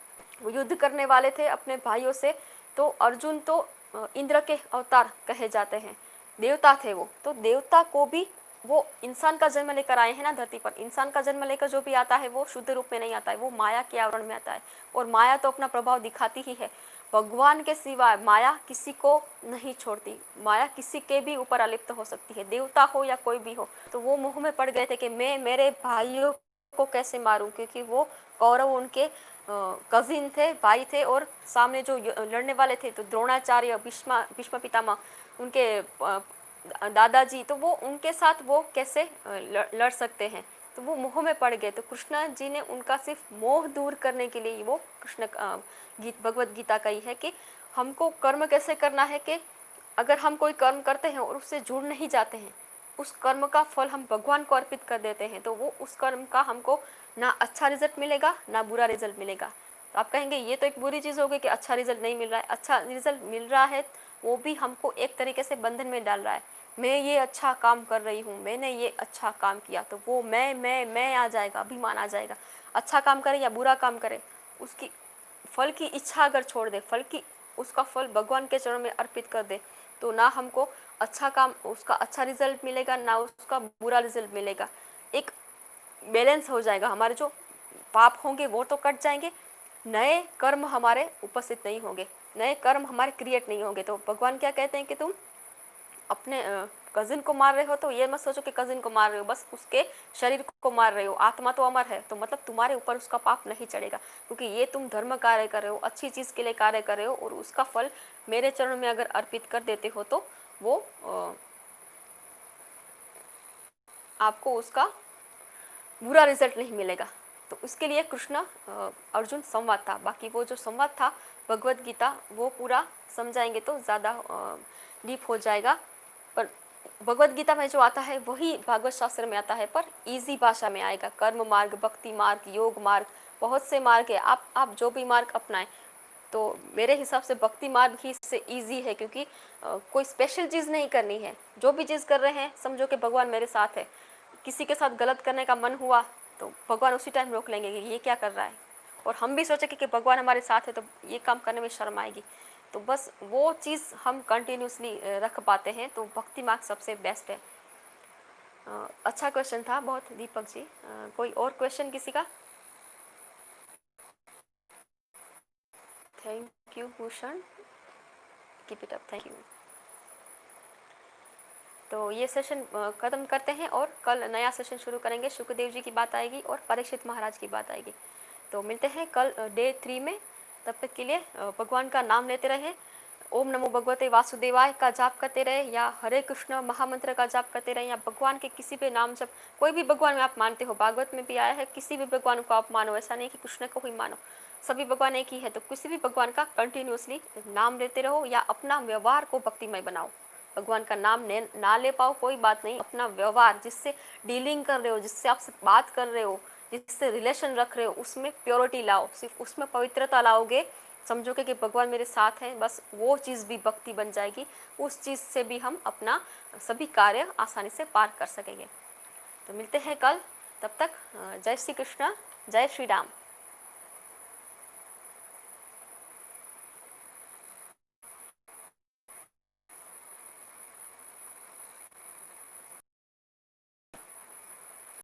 वो युद्ध करने वाले थे अपने भाइयों से, तो अर्जुन तो इंद्र के अवतार कहे जाते हैं, देवता थे वो। तो देवता को भी वो इंसान का जन्म लेकर आए हैं ना धरती पर। इंसान का जन्म लेकर जो भी आता है वो शुद्ध रूप में नहीं आता है, वो माया के आवरण में आता है। और माया तो अपना प्रभाव दिखाती ही है। भगवान के सिवाय माया किसी को नहीं छोड़ती। माया किसी के भी ऊपर अलिप्त हो सकती है, देवता हो या कोई भी हो। तो वो मुँह में पड़ गए थे कि मैं मेरे भाइयों को कैसे मारूं, क्योंकि वो कौरव उनके कजिन थे, भाई थे। और सामने जो लड़ने वाले थे तो द्रोणाचार्य, भीष्म पितामह, उनके दादाजी, तो वो उनके साथ वो कैसे लड़ सकते हैं। तो वो मोह में पड़ गए। तो कृष्ण जी ने उनका सिर्फ मोह दूर करने के लिए वो कृष्ण भगवत गीता कही है कि हमको कर्म कैसे करना है, कि अगर हम कोई कर्म करते हैं और उससे जुड़ नहीं जाते हैं, उस कर्म का फल हम भगवान को अर्पित कर देते हैं, तो वो उस कर्म का हमको ना अच्छा रिजल्ट मिलेगा ना बुरा रिजल्ट मिलेगा। तो आप कहेंगे ये तो एक बुरी चीज़ हो गई कि अच्छा रिजल्ट नहीं मिल रहा है। अच्छा रिजल्ट मिल रहा है वो भी हमको एक तरीके से बंधन में डाल रहा है। मैं ये अच्छा काम कर रही हूँ, मैंने ये अच्छा काम किया, तो वो मैं आ जाएगा, अभिमान आ जाएगा। अच्छा काम करे या बुरा काम करे, उसकी फल की इच्छा अगर छोड़ दे, उसका फल भगवान के चरणों में अर्पित कर दे, तो ना हमको अच्छा काम उसका अच्छा रिजल्ट मिलेगा ना उसका बुरा रिजल्ट मिलेगा। एक बैलेंस हो जाएगा। हमारे जो पाप होंगे वो तो कट जाएंगे, नए कर्म हमारे उपस्थित नहीं होंगे, नए कर्म हमारे क्रिएट नहीं होंगे। तो भगवान क्या कहते हैं कि तुम अपने कजिन को मार रहे हो तो ये मत सोचो कि कजिन को मार रहे हो, बस उसके शरीर को मार रहे हो, आत्मा तो अमर है, तो मतलब तुम्हारे ऊपर उसका पाप नहीं चढ़ेगा, क्योंकि ये तुम धर्म कार्य कर रहे हो, अच्छी चीज़ के लिए कार्य कर रहे हो, और उसका फल मेरे चरण में अगर अर्पित कर देते हो तो वो आपको उसका बुरा रिजल्ट नहीं मिलेगा। तो उसके लिए कृष्ण अर्जुन संवाद था। बाकी वो जो संवाद था भगवत गीता वो पूरा समझाएंगे तो ज़्यादा डीप हो जाएगा, पर भगवत गीता में जो आता है वही भागवत शास्त्र में आता है, पर इजी भाषा में आएगा। कर्म मार्ग, भक्ति मार्ग, योग मार्ग, बहुत से मार्ग है, आप जो भी मार्ग अपनाएं। तो मेरे हिसाब से भक्ति मार्ग ही इससे ईजी है, क्योंकि कोई स्पेशल चीज़ नहीं करनी है, जो भी चीज़ कर रहे हैं समझो कि भगवान मेरे साथ है। किसी के साथ गलत करने का मन हुआ तो भगवान उसी टाइम रोक लेंगे कि ये क्या कर रहा है, और हम भी सोचेंगे कि भगवान हमारे साथ है तो ये काम करने में शर्म आएगी। तो बस वो चीज़ हम कंटिन्यूसली रख पाते हैं, तो भक्ति मार्ग सबसे बेस्ट है। अच्छा क्वेश्चन था बहुत दीपक जी। कोई और क्वेश्चन किसी का? Thank you Bhushan, keep it up, thank you. तो ये सेशन ख़त्म करते हैं और कल नया सेशन शुरू करेंगे। शुक्रदेव जी की बात आएगी और परीक्षित महाराज की बात आएगी। तो मिलते हैं कल डे 3 में। तब तक के लिए भगवान का नाम लेते रहे, ओम नमो भगवते वासुदेवाय का जाप करते रहे, या हरे कृष्ण महामंत्र का जाप करते रहे, या भगवान के किसी भी नाम जब कोई भी भगवान में आप मानते हो, भागवत में भी आया है, किसी भी भगवान को आप मानो, ऐसा नहीं कि कृष्ण को ही मानो, सभी भगवान एक ही है। तो किसी भी भगवान का कंटिन्यूसली नाम लेते रहो, या अपना व्यवहार को भक्तिमय बनाओ। भगवान का नाम ना ले पाओ कोई बात नहीं, अपना व्यवहार जिससे डीलिंग कर रहे हो, जिससे आपसे बात कर रहे हो, जिससे रिलेशन रख रहे हो, उसमें प्योरिटी लाओ। सिर्फ उसमें पवित्रता लाओगे, समझोगे कि भगवान मेरे साथ हैं, बस वो चीज़ भी भक्ति बन जाएगी। उस चीज़ से भी हम अपना सभी कार्य आसानी से पार कर सकेंगे। तो मिलते हैं कल, तब तक जय श्री कृष्ण, जय श्री राम।